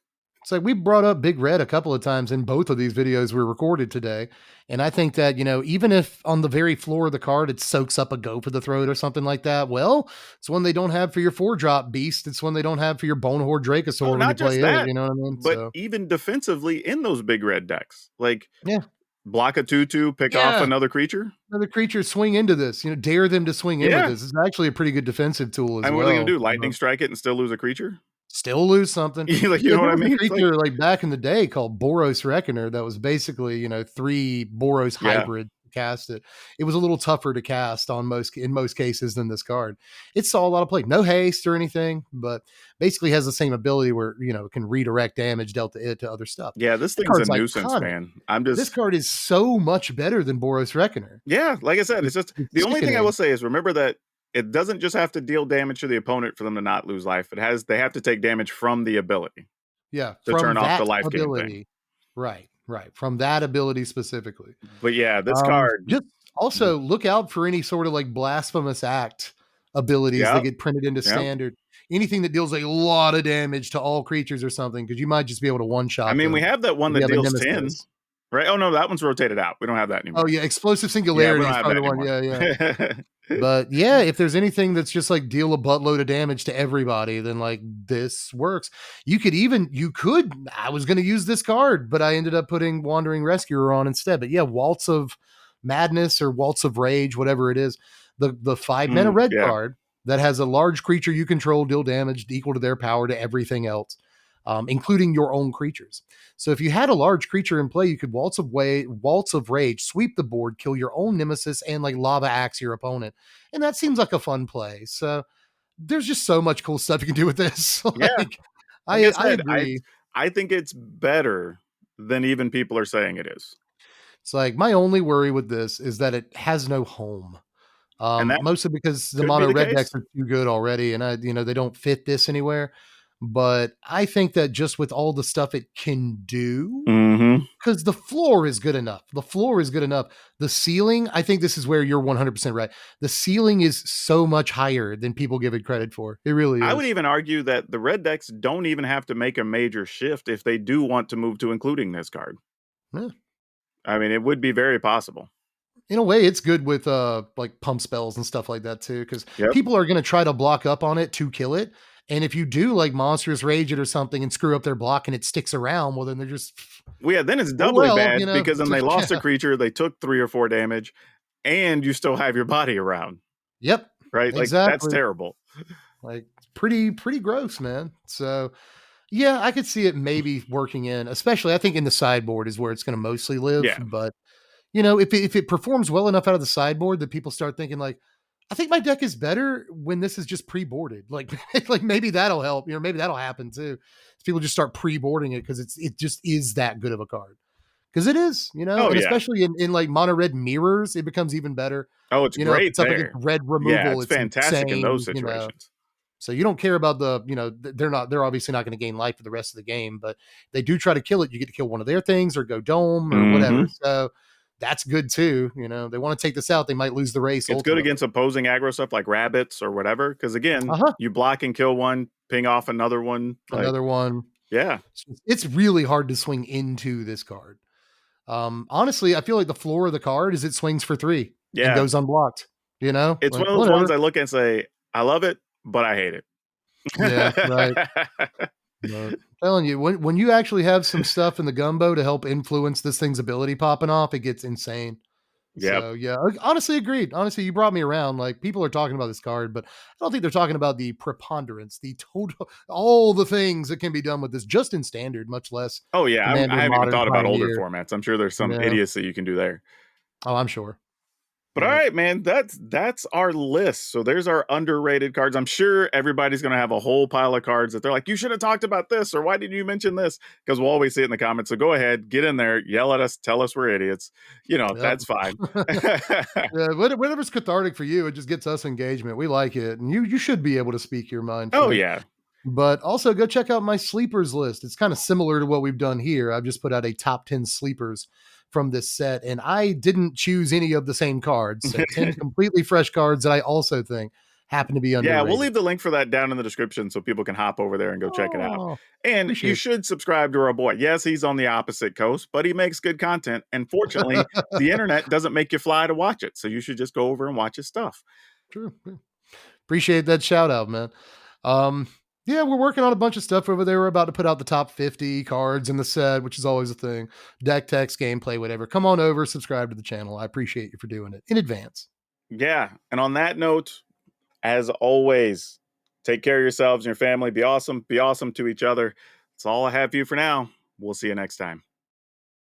It's like we brought up Big Red a couple of times in both of these videos we recorded today. And I think that, you know, even if on the very floor of the card it soaks up a go for the throat or something like that, well, it's one they don't have for your 4-drop beast. It's one they don't have for your Bonehorde Oh, Dracosaur when you not play just it. that, You know what I mean? but So, even defensively in those big red decks. Like yeah. block a 2/2, pick off Yeah. another creature. Another creature swing into this, you know, dare them to swing in with Yeah. this. It's actually a pretty good defensive tool as And what are they gonna well. do? Lightning strike it and still lose a creature? Still lose something. Like, you Yeah, know there what I was a mean? It's like, creature like back in the day called Boros Reckoner that was basically, you know, 3 Boros yeah. hybrid to cast it. It was a little tougher to cast on most cases than this card. It saw a lot of play. No haste or anything, but basically has the same ability where, you know, it can redirect damage dealt to it to other stuff. Yeah, this That thing's a card's nuisance, iconic. man. I'm This just card is so much better than Boros Reckoner. yeah, like I said, it's just It's the only thing I will sickening. say is remember that it doesn't just have to deal damage to the opponent for them to not lose life. They have to take damage from the ability Yeah, to from turn off the that life gain thing. ability. Right, right. From that ability specifically. But yeah, this card, Just also look out for any sort of like blasphemous act abilities that yeah, get printed into yeah. standard. Anything that deals a lot of damage to all creatures or something, because you might just be able to one I shot mean, we them have that one if you that have a deals 10, nemesis. right? Oh no, that one's rotated out. We don't have that Oh anymore. yeah, explosive Yeah, we singularity don't is have probably that the one. Yeah, yeah. anymore. But yeah, if there's anything that's just like deal a buttload of damage to everybody, then like this works. I was going to use this card, but I ended up putting Wandering Rescuer on instead. But yeah, Waltz of Madness or Waltz of Rage, whatever it is, the 5 mana red Yeah, card that has a large creature you control deal damage equal to their power to everything else, including your own creatures. So if you had a large creature in play, you could Waltz of Rage, sweep the board, kill your own nemesis, and like lava axe your opponent. And that seems like a fun play. So there's just so much cool stuff you can do with this. yeah. Like Like I I said, agree. I think it's better than even people are saying it is, It's like my only worry with this is that it has no home. and that Mostly because the could be mono the red case. decks are too good already, and they don't fit this anywhere. But I think that just with all the stuff it can do, Mm-hmm. because the floor is good enough. The floor is good enough. The ceiling, I think this is where you're 100% right. The ceiling is so much higher than people give it credit for. It really I would is. even argue that the red decks don't even have to make a major shift if they do want to move to including this card. Yeah. I mean, it would be very possible. In a way, it's good with like pump spells and stuff like that too, because Yep. people are going to try to block up on it to kill it. And if you do like monstrous rage it or something and screw up their block and it sticks around, well, then they're just, Well, yeah, then it's oh doubly well, you bad know. because then they lost a Yeah. creature, they took 3 or 4 damage, and you still have your body around, Yep. right? Like, that's Exactly. terrible. Like pretty gross, man. So yeah, I could see it maybe working in, especially I think in the sideboard is where it's going to mostly live. Yeah. But if it performs well enough out of the sideboard that people start thinking like, I think my deck is better when this is just pre-boarded. Like, like maybe that'll help. Maybe that'll happen too. People just start pre-boarding it because it just is that good of a card. Because it is, Oh, and yeah. especially in like mono red mirrors, it becomes even better. Oh, it's If great it's up against there. red Yeah, removal, it's it's fantastic in those insane. situations. So you don't care about they're obviously not going to gain life for the rest of the game, but they do try to kill it. You get to kill one of their things or go dome or whatever. Mhm. So that's good too. They want to take this out. They might lose the race It's good ultimately. against opposing aggro stuff like rabbits or whatever, because Uh again, huh. you block and kill one, ping off another one, like Another one. yeah. It's really hard to swing into this card. Honestly, I feel like the floor of the card is it swings for 3 and Yeah. goes unblocked. It's Like one of those ones whatever. I look and say, "I love it, but I hate it." Yeah, right. But I'm telling you, when you actually have some stuff in the gumbo to help influence this thing's ability popping off, it gets insane. Yep. So yeah, honestly agreed. Honestly, you brought me around. Like people are talking about this card, but I don't think they're talking about the preponderance, the total, all the things that can be done with this just in standard, much less Oh, yeah, I Commander, haven't even Modern, thought about older Pioneer. formats. I'm sure there's some Yeah. idiocy you can do there. Oh, I'm sure. But all But right, man, that's our list. So there's our underrated cards. I'm sure everybody's gonna have a whole pile of cards that they're like, you should have talked about this, or why didn't you mention this? Because we'll always see it in the comments. So go ahead, get in there, yell at us, tell us we're idiots. yep. That's fine. Yeah, whatever's cathartic for you, it just gets us engagement. We like it, and you should be able to speak your mind Oh for it. yeah. But also go check out my sleepers list. It's kind of similar to what we've done here. I've just put out a top 10 sleepers from this set, and I didn't choose any of the same cards. So 10 completely fresh cards that I also think happen to be Yeah, we'll underrated. leave the link for that down in the description so people can hop over there and go check it out. Oh, And you appreciate should subscribe to our boy. Yes, he's on the opposite coast, but he makes good content. And fortunately, it. the internet doesn't make you fly to watch it. So you should just go over and watch his stuff. True. Yeah. Appreciate that shout out, man. Um, yeah, we're working on a bunch of stuff over there. We're about to put out the top 50 cards in the set, which is always a thing. Deck text, gameplay, whatever. Come on over, subscribe to the channel. I appreciate you for doing it in advance. Yeah. And on that note, as always, take care of yourselves and your family. Be awesome. Be awesome to each other. That's all I have for you for now. We'll see you next time.